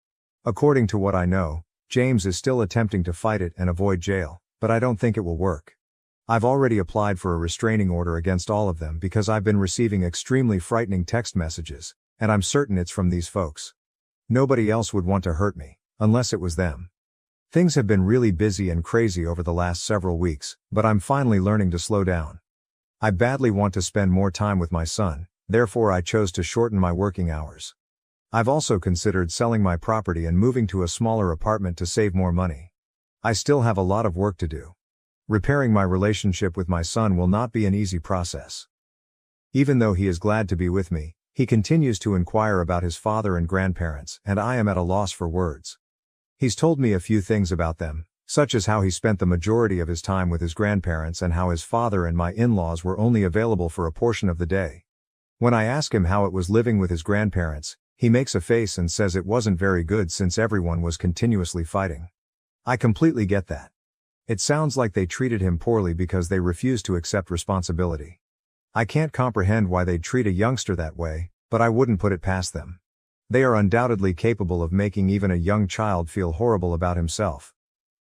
Speaker 1: According to what I know, James is still attempting to fight it and avoid jail, but I don't think it will work. I've already applied for a restraining order against all of them because I've been receiving extremely frightening text messages, and I'm certain it's from these folks. Nobody else would want to hurt me, unless it was them. Things have been really busy and crazy over the last several weeks, but I'm finally learning to slow down. I badly want to spend more time with my son, therefore I chose to shorten my working hours. I've also considered selling my property and moving to a smaller apartment to save more money. I still have a lot of work to do. Repairing my relationship with my son will not be an easy process. Even though he is glad to be with me, he continues to inquire about his father and grandparents, and I am at a loss for words. He's told me a few things about them, such as how he spent the majority of his time with his grandparents and how his father and my in-laws were only available for a portion of the day. When I ask him how it was living with his grandparents, he makes a face and says it wasn't very good since everyone was continuously fighting. I completely get that. It sounds like they treated him poorly because they refused to accept responsibility. I can't comprehend why they'd treat a youngster that way, but I wouldn't put it past them. They are undoubtedly capable of making even a young child feel horrible about himself.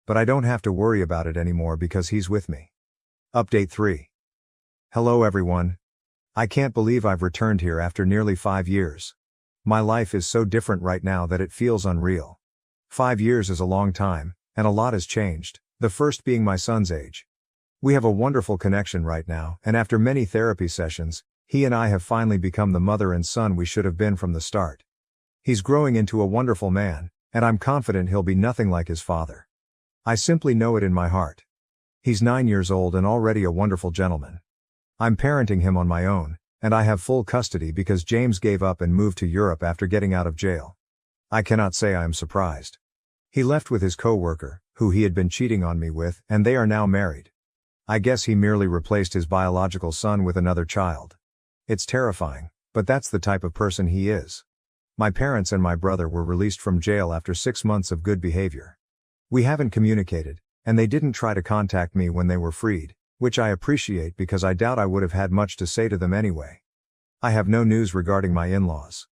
Speaker 1: But I don't have to worry about it anymore because he's with me. Update 3. Hello everyone. I can't believe I've returned here after nearly 5 years. My life is so different right now that it feels unreal. 5 years is a long time, and a lot has changed, the first being my son's age. We have a wonderful connection right now, and after many therapy sessions, he and I have finally become the mother and son we should have been from the start. He's growing into a wonderful man, and I'm confident he'll be nothing like his father. I simply know it in my heart. He's 9 years old and already a wonderful gentleman. I'm parenting him on my own, and I have full custody because James gave up and moved to Europe after getting out of jail. I cannot say I am surprised. He left with his co-worker, who he had been cheating on me with, and they are now married. I guess he merely replaced his biological son with another child. It's terrifying, but that's the type of person he is. My parents and my brother were released from jail after 6 months of good behavior. We haven't communicated, and they didn't try to contact me when they were freed, which I appreciate because I doubt I would have had much to say to them anyway. I have no news regarding my in-laws.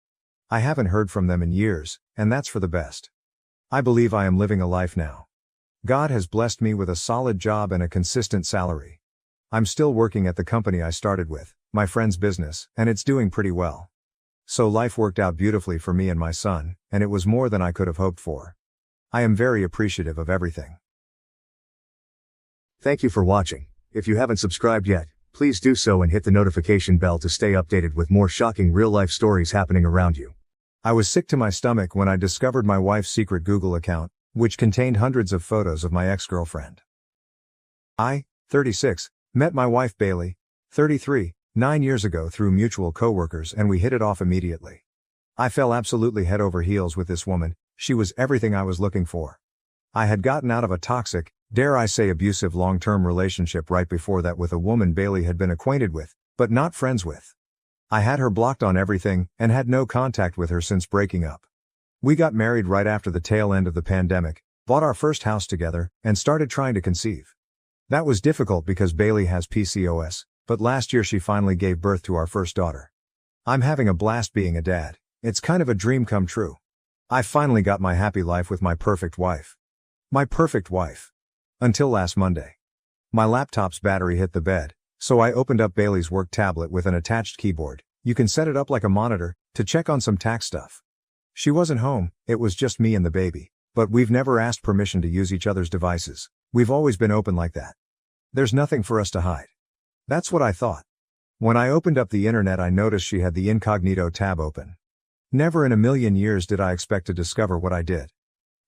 Speaker 1: I haven't heard from them in years, and that's for the best. I believe I am living a life now. God has blessed me with a solid job and a consistent salary. I'm still working at the company I started with, my friend's business, and it's doing pretty well. So life worked out beautifully for me and my son, and it was more than I could have hoped for. I am very appreciative of everything.
Speaker 2: Thank you for watching. If you haven't subscribed yet, please do so and hit the notification bell to stay updated with more shocking real-life stories happening around you.
Speaker 1: I was sick to my stomach when I discovered my wife's secret Google account, which contained hundreds of photos of my ex-girlfriend. I, 36, met my wife Bailey, 33, 9 years ago through mutual coworkers and we hit it off immediately. I fell absolutely head over heels with this woman. She was everything I was looking for. I had gotten out of a toxic, dare I say abusive long-term relationship right before that with a woman Bailey had been acquainted with, but not friends with. I had her blocked on everything and had no contact with her since breaking up. We got married right after the tail end of the pandemic, bought our first house together, and started trying to conceive. That was difficult because Bailey has PCOS, but last year she finally gave birth to our first daughter. I'm having a blast being a dad. It's kind of a dream come true. I finally got my happy life with my perfect wife. My perfect wife. Until last Monday. My laptop's battery hit the bed, so I opened up Bailey's work tablet with an attached keyboard. You can set it up like a monitor, to check on some tax stuff. She wasn't home, it was just me and the baby, but we've never asked permission to use each other's devices. We've always been open like that. There's nothing for us to hide. That's what I thought. When I opened up the internet, I noticed she had the incognito tab open. Never in a million years did I expect to discover what I did.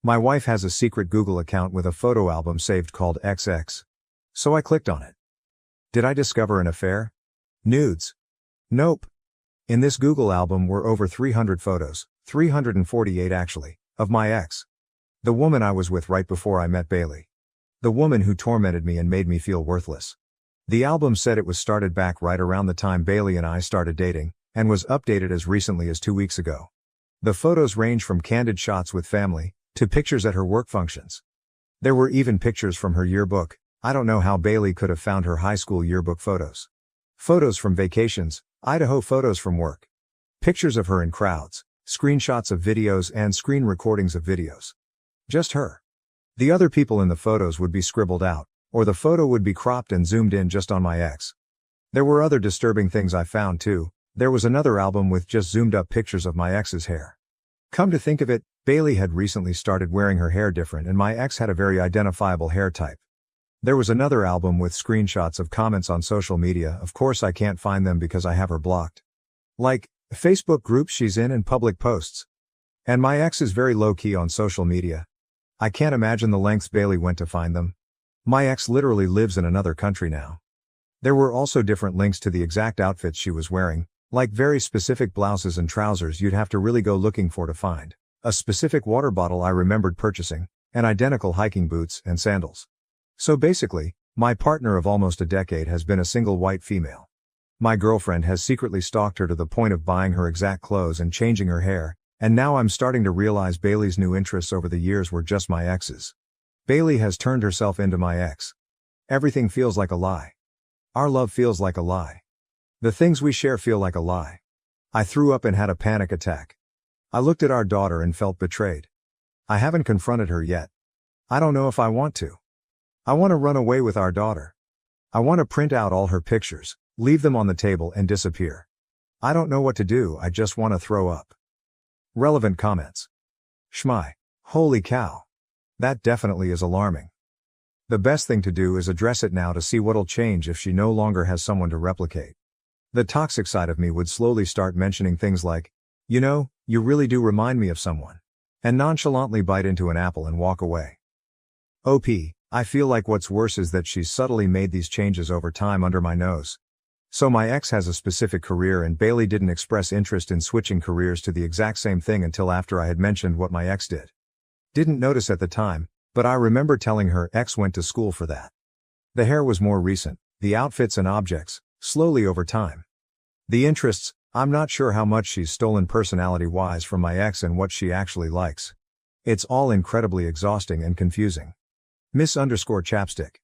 Speaker 1: My wife has a secret Google account with a photo album saved called XX. So I clicked on it. Did I discover an affair? Nudes? Nope. In this Google album were over 300 photos, 348 actually, of my ex. The woman I was with right before I met Bailey. The woman who tormented me and made me feel worthless. The album said it was started back right around the time Bailey and I started dating, and was updated as recently as 2 weeks ago. The photos range from candid shots with family, to pictures at her work functions. There were even pictures from her yearbook. I don't know how Bailey could have found her high school yearbook photos. Photos from vacations, Idaho photos from work. Pictures of her in crowds, screenshots of videos and screen recordings of videos. Just her. The other people in the photos would be scribbled out, or the photo would be cropped and zoomed in just on my ex. There were other disturbing things I found too. There was another album with just zoomed up pictures of my ex's hair. Come to think of it, Bailey had recently started wearing her hair different and my ex had a very identifiable hair type. There was another album with screenshots of comments on social media. Of course I can't find them because I have her blocked. Like, Facebook groups she's in and public posts. And my ex is very low-key on social media. I can't imagine the lengths Bailey went to find them. My ex literally lives in another country now. There were also different links to the exact outfits she was wearing, like very specific blouses and trousers you'd have to really go looking for to find. A specific water bottle I remembered purchasing, and identical hiking boots and sandals. So basically, my partner of almost a decade has been a single white female. My girlfriend has secretly stalked her to the point of buying her exact clothes and changing her hair, and now I'm starting to realize Bailey's new interests over the years were just my ex's. Bailey has turned herself into my ex. Everything feels like a lie. Our love feels like a lie. The things we share feel like a lie. I threw up and had a panic attack. I looked at our daughter and felt betrayed. I haven't confronted her yet. I don't know if I want to. I want to run away with our daughter. I want to print out all her pictures, leave them on the table and disappear. I don't know what to do, I just want to throw up. Relevant comments. Shmai. Holy cow. That definitely is alarming. The best thing to do is address it now to see what'll change if she no longer has someone to replicate. The toxic side of me would slowly start mentioning things like, you know, you really do remind me of someone. And nonchalantly bite into an apple and walk away. OP, I feel like what's worse is that she's subtly made these changes over time under my nose. So my ex has a specific career and Bailey didn't express interest in switching careers to the exact same thing until after I had mentioned what my ex did. Didn't notice at the time, but I remember telling her ex went to school for that. The hair was more recent, the outfits and objects, slowly over time. The interests, I'm not sure how much she's stolen personality-wise from my ex and what she actually likes. It's all incredibly exhausting and confusing. Miss_chapstick.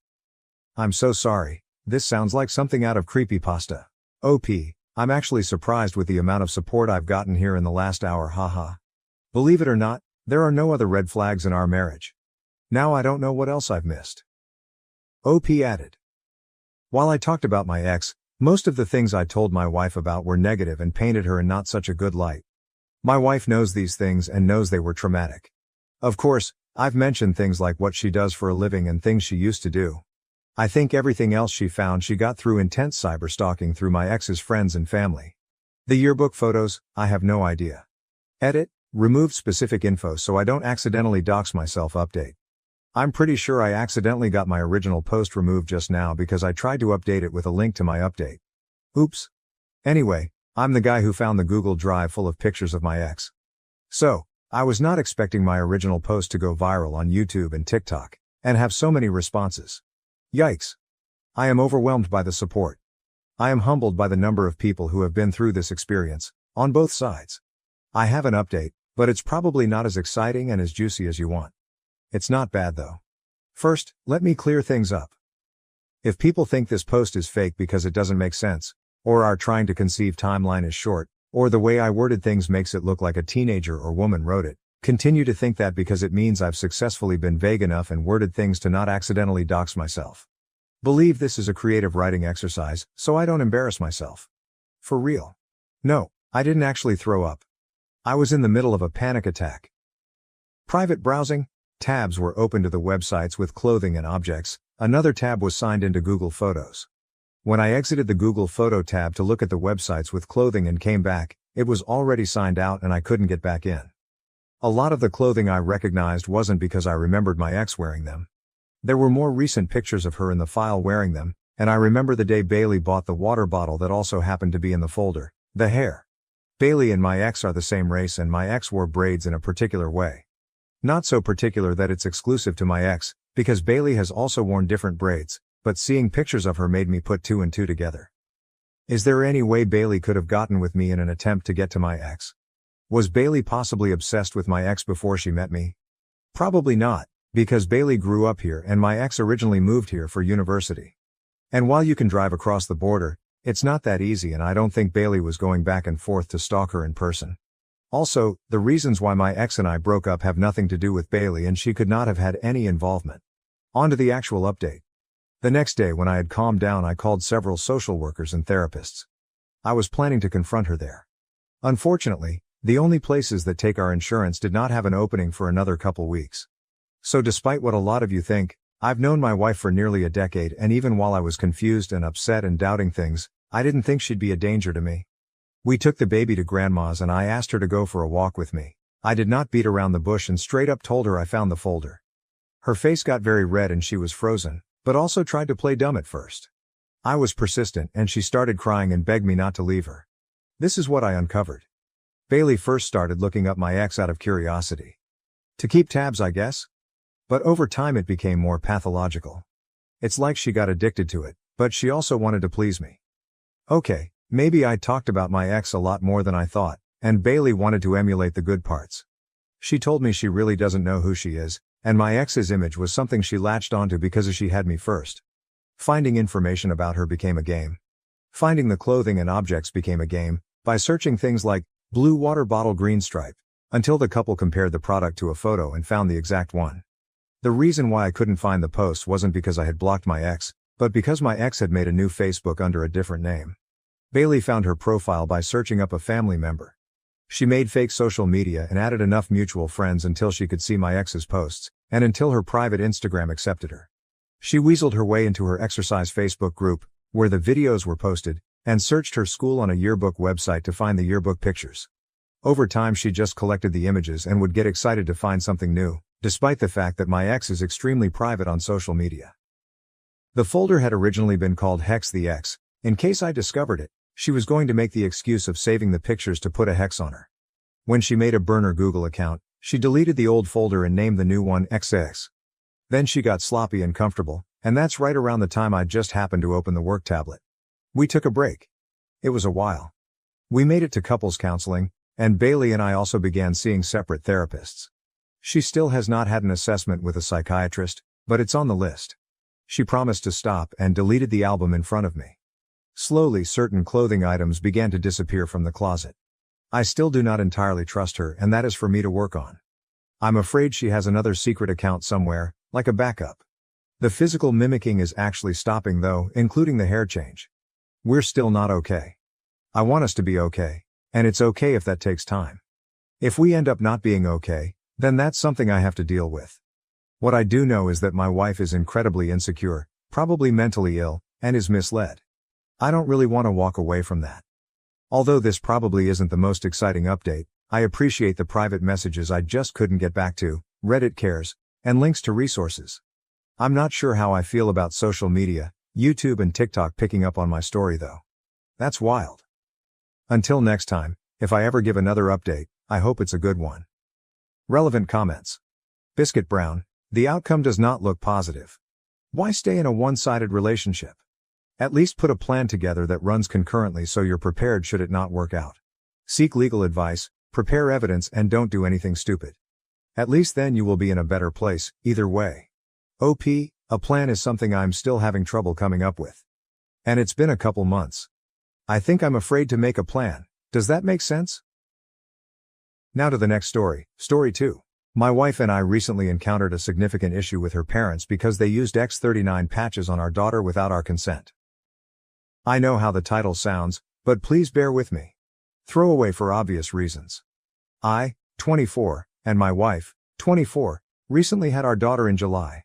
Speaker 1: I'm so sorry, this sounds like something out of creepypasta. OP, I'm actually surprised with the amount of support I've gotten here in the last hour, haha. Believe it or not, there are no other red flags in our marriage. Now I don't know what else I've missed. OP added. While I talked about my ex, most of the things I told my wife about were negative and painted her in not such a good light. My wife knows these things and knows they were traumatic. Of course, I've mentioned things like what she does for a living and things she used to do. I think everything else she found she got through intense cyberstalking through my ex's friends and family. The yearbook photos, I have no idea. Edit. Removed specific info so I don't accidentally dox myself. Update. I'm pretty sure I accidentally got my original post removed just now because I tried to update it with a link to my update. Oops. Anyway, I'm the guy who found the Google Drive full of pictures of my ex. So, I was not expecting my original post to go viral on YouTube and TikTok, and have so many responses. Yikes. I am overwhelmed by the support. I am humbled by the number of people who have been through this experience, on both sides. I have an update, but it's probably not as exciting and as juicy as you want. It's not bad though. First, let me clear things up. If people think this post is fake because it doesn't make sense, or are trying to conceive timeline is short, or the way I worded things makes it look like a teenager or woman wrote it, continue to think that because it means I've successfully been vague enough and worded things to not accidentally dox myself. Believe this is a creative writing exercise, so I don't embarrass myself. For real. No, I didn't actually throw up. I was in the middle of a panic attack. Private browsing. Tabs were open to the websites with clothing and objects, another tab was signed into Google Photos. When I exited the Google Photo tab to look at the websites with clothing and came back, it was already signed out and I couldn't get back in. A lot of the clothing I recognized wasn't because I remembered my ex wearing them. There were more recent pictures of her in the file wearing them, and I remember the day Bailey bought the water bottle that also happened to be in the folder. The hair. Bailey and my ex are the same race and my ex wore braids in a particular way. Not so particular that it's exclusive to my ex, because Bailey has also worn different braids, but seeing pictures of her made me put two and two together. Is there any way Bailey could have gotten with me in an attempt to get to my ex? Was Bailey possibly obsessed with my ex before she met me? Probably not, because Bailey grew up here and my ex originally moved here for university. And while you can drive across the border, it's not that easy and I don't think Bailey was going back and forth to stalk her in person. Also, the reasons why my ex and I broke up have nothing to do with Bailey and she could not have had any involvement. On to the actual update. The next day when I had calmed down I called several social workers and therapists. I was planning to confront her there. Unfortunately, the only places that take our insurance did not have an opening for another couple weeks. So despite what a lot of you think, I've known my wife for nearly a decade and even while I was confused and upset and doubting things, I didn't think she'd be a danger to me. We took the baby to grandma's and I asked her to go for a walk with me. I did not beat around the bush and straight up told her I found the folder. Her face got very red and she was frozen, but also tried to play dumb at first. I was persistent and she started crying and begged me not to leave her. This is what I uncovered. Bailey first started looking up my ex out of curiosity. To keep tabs, I guess? But over time it became more pathological. It's like she got addicted to it, but she also wanted to please me. Okay, maybe I talked about my ex a lot more than I thought, and Bailey wanted to emulate the good parts. She told me she really doesn't know who she is, and my ex's image was something she latched onto because she had me first. Finding information about her became a game. Finding the clothing and objects became a game, by searching things like, blue water bottle green stripe, until the couple compared the product to a photo and found the exact one. The reason why I couldn't find the post wasn't because I had blocked my ex, but because my ex had made a new Facebook under a different name. Bailey found her profile by searching up a family member. She made fake social media and added enough mutual friends until she could see my ex's posts, and until her private Instagram accepted her. She weaseled her way into her exercise Facebook group, where the videos were posted, and searched her school on a yearbook website to find the yearbook pictures. Over time she just collected the images and would get excited to find something new, despite the fact that my ex is extremely private on social media. The folder had originally been called Hex the Ex. In case I discovered it, she was going to make the excuse of saving the pictures to put a hex on her. When she made a burner Google account, she deleted the old folder and named the new one XX. Then she got sloppy and comfortable, and that's right around the time I just happened to open the work tablet. We took a break. It was a while. We made it to couples counseling, and Bailey and I also began seeing separate therapists. She still has not had an assessment with a psychiatrist, but it's on the list. She promised to stop and deleted the album in front of me. Slowly certain clothing items began to disappear from the closet. I still do not entirely trust her and that is for me to work on. I'm afraid she has another secret account somewhere, like a backup. The physical mimicking is actually stopping though, including the hair change. We're still not okay. I want us to be okay, and it's okay if that takes time. If we end up not being okay, then that's something I have to deal with. What I do know is that my wife is incredibly insecure, probably mentally ill, and is misled. I don't really want to walk away from that. Although this probably isn't the most exciting update, I appreciate the private messages I just couldn't get back to, Reddit cares, and links to resources. I'm not sure how I feel about social media, YouTube and TikTok picking up on my story though. That's wild. Until next time, if I ever give another update, I hope it's a good one. Relevant comments. Biscuit Brown, the outcome does not look positive. Why stay in a one-sided relationship? At least put a plan together that runs concurrently so you're prepared should it not work out. Seek legal advice, prepare evidence and don't do anything stupid. At least then you will be in a better place, either way. OP, a plan is something I'm still having trouble coming up with. And it's been a couple months. I think I'm afraid to make a plan. Does that make sense? Now to the next story, Story 2. My wife and I recently encountered a significant issue with her parents because they used X39 patches on our daughter without our consent. I know how the title sounds, but please bear with me. Throwaway for obvious reasons. I, 24, and my wife, 24, recently had our daughter in July.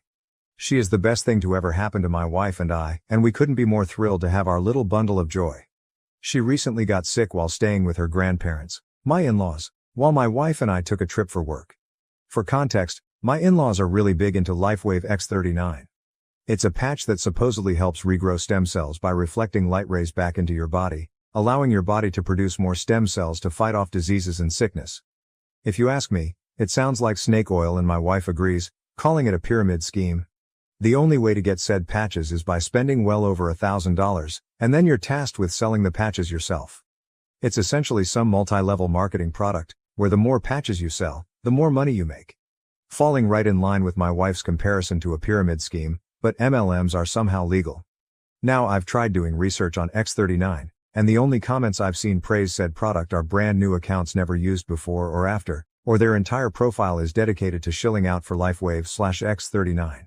Speaker 1: She is the best thing to ever happen to my wife and I, and we couldn't be more thrilled to have our little bundle of joy. She recently got sick while staying with her grandparents, my in-laws, while my wife and I took a trip for work. For context, my in-laws are really big into LifeWave X39. It's a patch that supposedly helps regrow stem cells by reflecting light rays back into your body, allowing your body to produce more stem cells to fight off diseases and sickness. If you ask me, it sounds like snake oil, and my wife agrees, calling it a pyramid scheme. The only way to get said patches is by spending well over $1,000, and then you're tasked with selling the patches yourself. It's essentially some multi-level marketing product, where the more patches you sell, the more money you make. Falling right in line with my wife's comparison to a pyramid scheme, but MLMs are somehow legal. Now I've tried doing research on X39, and the only comments I've seen praise said product are brand new accounts never used before or after, or their entire profile is dedicated to shilling out for LifeWave/X39.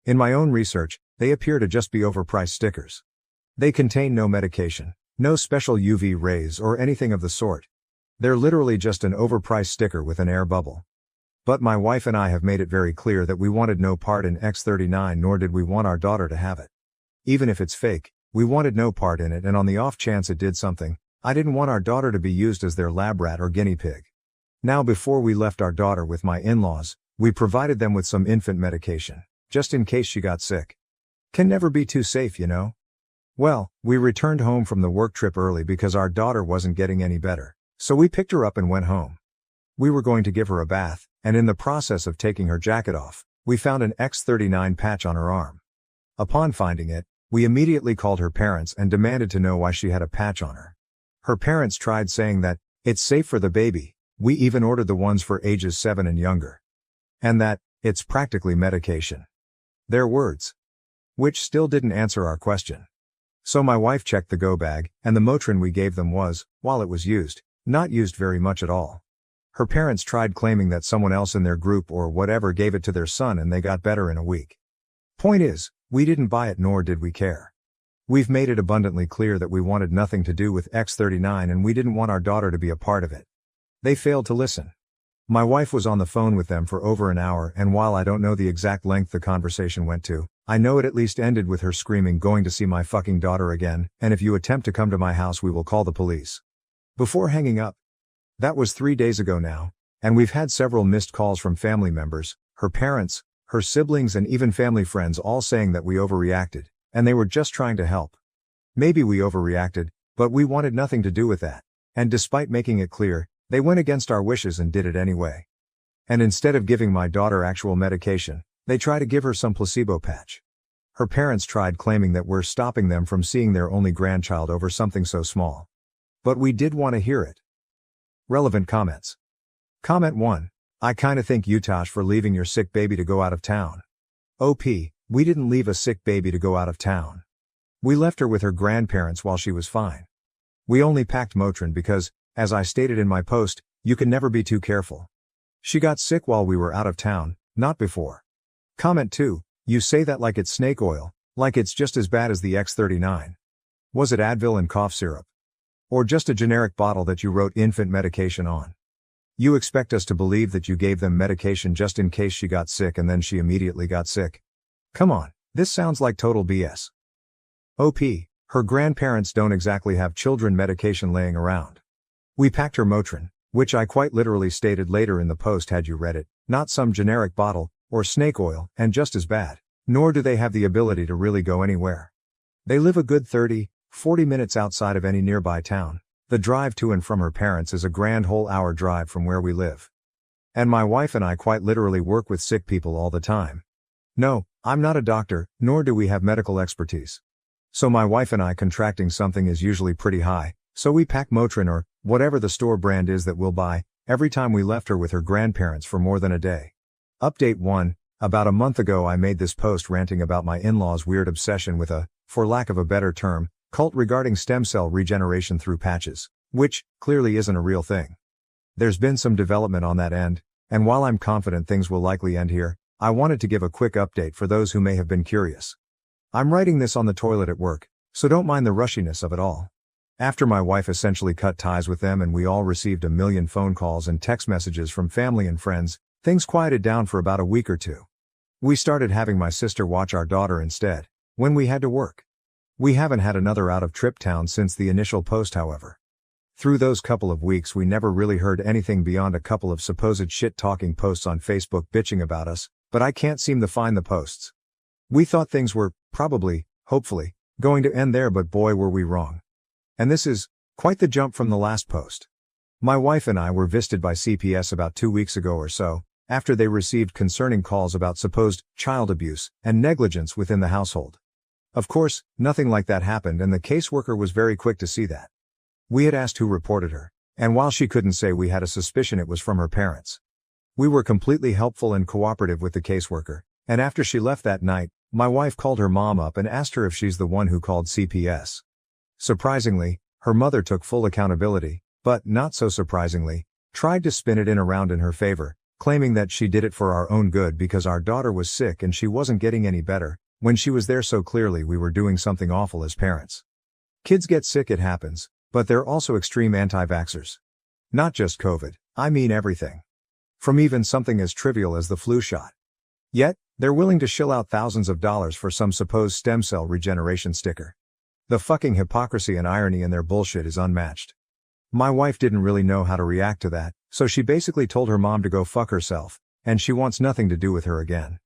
Speaker 1: In my own research, they appear to just be overpriced stickers. They contain no medication, no special UV rays or anything of the sort. They're literally just an overpriced sticker with an air bubble. But my wife and I have made it very clear that we wanted no part in X39, nor did we want our daughter to have it. Even if it's fake, we wanted no part in it, and on the off chance it did something, I didn't want our daughter to be used as their lab rat or guinea pig. Now, before we left our daughter with my in-laws, we provided them with some infant medication, just in case she got sick. Can never be too safe, you know? Well, we returned home from the work trip early because our daughter wasn't getting any better, so we picked her up and went home. We were going to give her a bath, and in the process of taking her jacket off, we found an X39 patch on her arm. Upon finding it, we immediately called her parents and demanded to know why she had a patch on her. Her parents tried saying that, it's safe for the baby, we even ordered the ones for ages 7 and younger. And that, it's practically medication. Their words. Which still didn't answer our question. So my wife checked the go bag, and the Motrin we gave them was, while it was used, not used very much at all. Her parents tried claiming that someone else in their group or whatever gave it to their son and they got better in a week. Point is, we didn't buy it, nor did we care. We've made it abundantly clear that we wanted nothing to do with X39 and we didn't want our daughter to be a part of it. They failed to listen. My wife was on the phone with them for over an hour, and while I don't know the exact length the conversation went to, I know it at least ended with her screaming, "Going to see my fucking daughter again, and if you attempt to come to my house we will call the police." Before hanging up. That was 3 days ago now, and we've had several missed calls from family members, her parents, her siblings, and even family friends, all saying that we overreacted, and they were just trying to help. Maybe we overreacted, but we wanted nothing to do with that, and despite making it clear, they went against our wishes and did it anyway. And instead of giving my daughter actual medication, they try to give her some placebo patch. Her parents tried claiming that we're stopping them from seeing their only grandchild over something so small. But we did want to hear it. Relevant comments. Comment 1. I kinda think you Tosh for leaving your sick baby to go out of town. OP, we didn't leave a sick baby to go out of town. We left her with her grandparents while she was fine. We only packed Motrin because, as I stated in my post, you can never be too careful. She got sick while we were out of town, not before. Comment 2, you say that like it's snake oil, like it's just as bad as the X39. Was it Advil and cough syrup? Or just a generic bottle that you wrote infant medication on? You expect us to believe that you gave them medication just in case she got sick and then she immediately got sick? Come on, this sounds like total BS. OP, her grandparents don't exactly have children medication laying around. We packed her Motrin, which I quite literally stated later in the post had you read it, not some generic bottle, or snake oil, and just as bad, nor do they have the ability to really go anywhere. They live a good 30-40 minutes outside of any nearby town. The drive to and from her parents is a grand whole hour drive from where we live. And my wife and I quite literally work with sick people all the time. No, I'm not a doctor, nor do we have medical expertise. So my wife and I contracting something is usually pretty high, so we pack Motrin or whatever the store brand is that we'll buy, every time we left her with her grandparents for more than a day. Update 1, about a month ago I made this post ranting about my in-laws' weird obsession with a, for lack of a better term, cult regarding stem cell regeneration through patches, which, clearly isn't a real thing. There's been some development on that end, and while I'm confident things will likely end here, I wanted to give a quick update for those who may have been curious. I'm writing this on the toilet at work, so don't mind the rushiness of it all. After my wife essentially cut ties with them and we all received a million phone calls and text messages from family and friends, things quieted down for about a week or two. We started having my sister watch our daughter instead, when we had to work. We haven't had another out-of-trip town since the initial post, however. Through those couple of weeks we never really heard anything beyond a couple of supposed shit-talking posts on Facebook bitching about us, but I can't seem to find the posts. We thought things were, probably, hopefully, going to end there, but boy were we wrong. And this is quite the jump from the last post. My wife and I were visited by CPS about 2 weeks ago or so, after they received concerning calls about supposed child abuse and negligence within the household. Of course, nothing like that happened, and the caseworker was very quick to see that. We had asked who reported her, and while she couldn't say, we had a suspicion it was from her parents. We were completely helpful and cooperative with the caseworker, and after she left that night, my wife called her mom up and asked her if she's the one who called CPS. Surprisingly, her mother took full accountability, but, not so surprisingly, tried to spin it around in her favor, claiming that she did it for our own good because our daughter was sick and she wasn't getting any better, when she was there, so clearly we were doing something awful as parents. Kids get sick, it happens, but they're also extreme anti-vaxxers. Not just COVID, I mean everything. From even something as trivial as the flu shot. Yet, they're willing to shill out thousands of dollars for some supposed stem cell regeneration sticker. The fucking hypocrisy and irony in their bullshit is unmatched. My wife didn't really know how to react to that, so she basically told her mom to go fuck herself, and she wants nothing to do with her again.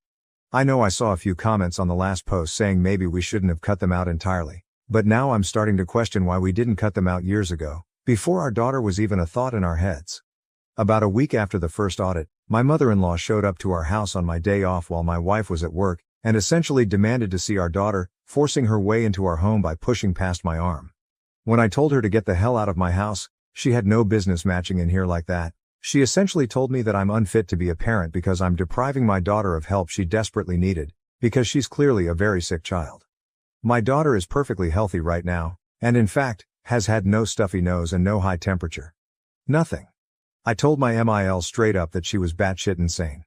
Speaker 1: I know I saw a few comments on the last post saying maybe we shouldn't have cut them out entirely, but now I'm starting to question why we didn't cut them out years ago, before our daughter was even a thought in our heads. About a week after the first audit, my mother-in-law showed up to our house on my day off while my wife was at work, and essentially demanded to see our daughter, forcing her way into our home by pushing past my arm. When I told her to get the hell out of my house, she had no business matching in here like that. She essentially told me that I'm unfit to be a parent because I'm depriving my daughter of help she desperately needed, because she's clearly a very sick child. My daughter is perfectly healthy right now, and in fact, has had no stuffy nose and no high temperature. Nothing. I told my MIL straight up that she was batshit insane.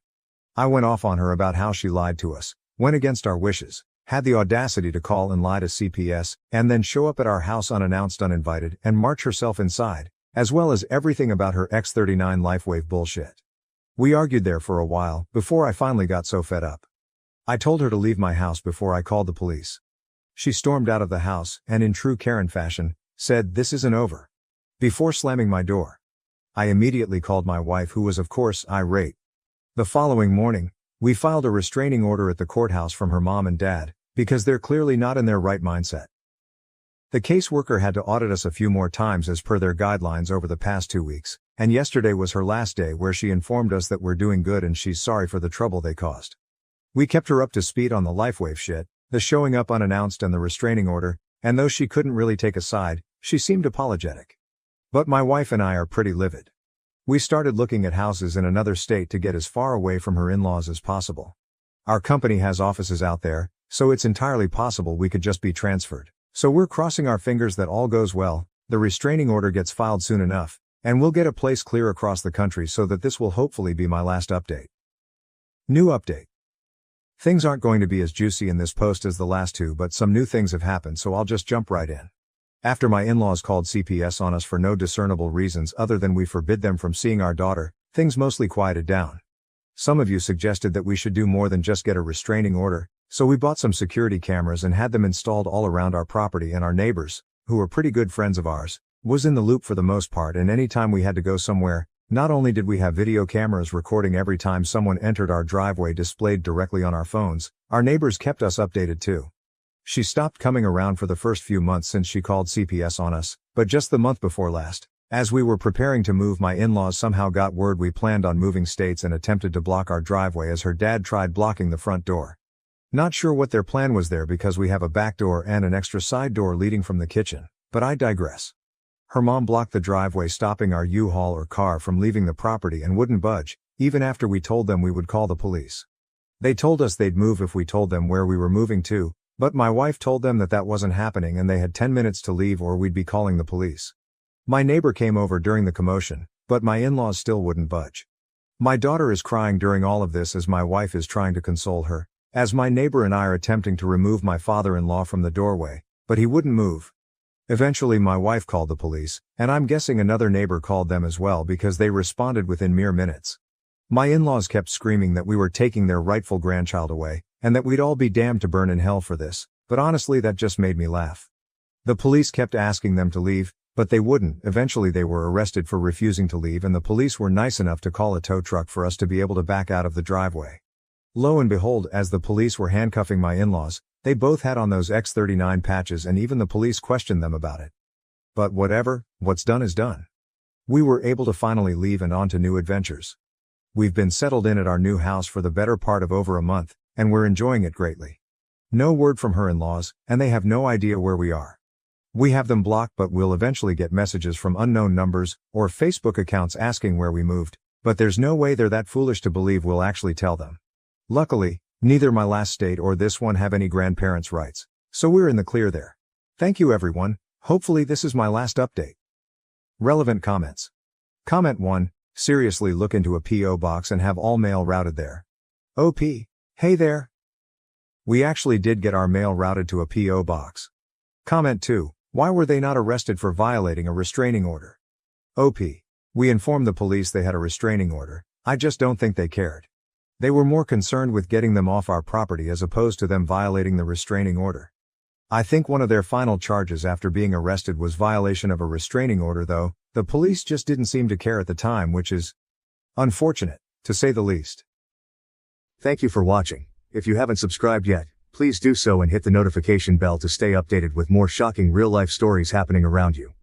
Speaker 1: I went off on her about how she lied to us, went against our wishes, had the audacity to call and lie to CPS, and then show up at our house unannounced, uninvited, and march herself inside, as well as everything about her X39 LifeWave bullshit. We argued there for a while, before I finally got so fed up. I told her to leave my house before I called the police. She stormed out of the house, and in true Karen fashion, said, "This isn't over," before slamming my door. I immediately called my wife, who was of course irate. The following morning, we filed a restraining order at the courthouse from her mom and dad, because they're clearly not in their right mindset. The caseworker had to audit us a few more times as per their guidelines over the past 2 weeks, and yesterday was her last day, where she informed us that we're doing good and she's sorry for the trouble they caused. We kept her up to speed on the LifeWave shit, the showing up unannounced and the restraining order, and though she couldn't really take a side, she seemed apologetic. But my wife and I are pretty livid. We started looking at houses in another state to get as far away from her in-laws as possible. Our company has offices out there, so it's entirely possible we could just be transferred. So we're crossing our fingers that all goes well, the restraining order gets filed soon enough, and we'll get a place clear across the country so that this will hopefully be my last update. New update. Things aren't going to be as juicy in this post as the last two, but some new things have happened, so I'll just jump right in. After my in-laws called CPS on us for no discernible reasons other than we forbid them from seeing our daughter, things mostly quieted down. Some of you suggested that we should do more than just get a restraining order, so we bought some security cameras and had them installed all around our property, and our neighbors, who are pretty good friends of ours, was in the loop for the most part, and anytime we had to go somewhere, not only did we have video cameras recording every time someone entered our driveway displayed directly on our phones, our neighbors kept us updated too. She stopped coming around for the first few months since she called CPS on us, but just the month before last, as we were preparing to move, my in-laws somehow got word we planned on moving states and attempted to block our driveway as her dad tried blocking the front door. Not sure what their plan was there because we have a back door and an extra side door leading from the kitchen, but I digress. Her mom blocked the driveway, stopping our U-Haul or car from leaving the property, and wouldn't budge, even after we told them we would call the police. They told us they'd move if we told them where we were moving to, but my wife told them that that wasn't happening and they had 10 minutes to leave or we'd be calling the police. My neighbor came over during the commotion, but my in-laws still wouldn't budge. My daughter is crying during all of this as my wife is trying to console her, as my neighbor and I are attempting to remove my father-in-law from the doorway, but he wouldn't move. Eventually my wife called the police, and I'm guessing another neighbor called them as well because they responded within mere minutes. My in-laws kept screaming that we were taking their rightful grandchild away, and that we'd all be damned to burn in hell for this, but honestly that just made me laugh. The police kept asking them to leave, but they wouldn't. Eventually they were arrested for refusing to leave, and the police were nice enough to call a tow truck for us to be able to back out of the driveway. Lo and behold, as the police were handcuffing my in-laws, they both had on those X39 patches, and even the police questioned them about it. But whatever, what's done is done. We were able to finally leave and on to new adventures. We've been settled in at our new house for the better part of over a month, and we're enjoying it greatly. No word from her in-laws, and they have no idea where we are. We have them blocked, but we'll eventually get messages from unknown numbers or Facebook accounts asking where we moved, but there's no way they're that foolish to believe we'll actually tell them. Luckily, neither my last state or this one have any grandparents' rights, so we're in the clear there. Thank you everyone, hopefully this is my last update. Relevant comments. Comment 1, seriously look into a P.O. box and have all mail routed there. OP, hey there. We actually did get our mail routed to a P.O. box. Comment 2, why were they not arrested for violating a restraining order? OP, we informed the police they had a restraining order, I just don't think they cared. They were more concerned with getting them off our property as opposed to them violating the restraining order. I think one of their final charges after being arrested was violation of a restraining order, though the police just didn't seem to care at the time, which is unfortunate, to say the least.
Speaker 2: Thank you for watching. If you haven't subscribed yet, please do so and hit the notification bell to stay updated with more shocking real-life stories happening around you.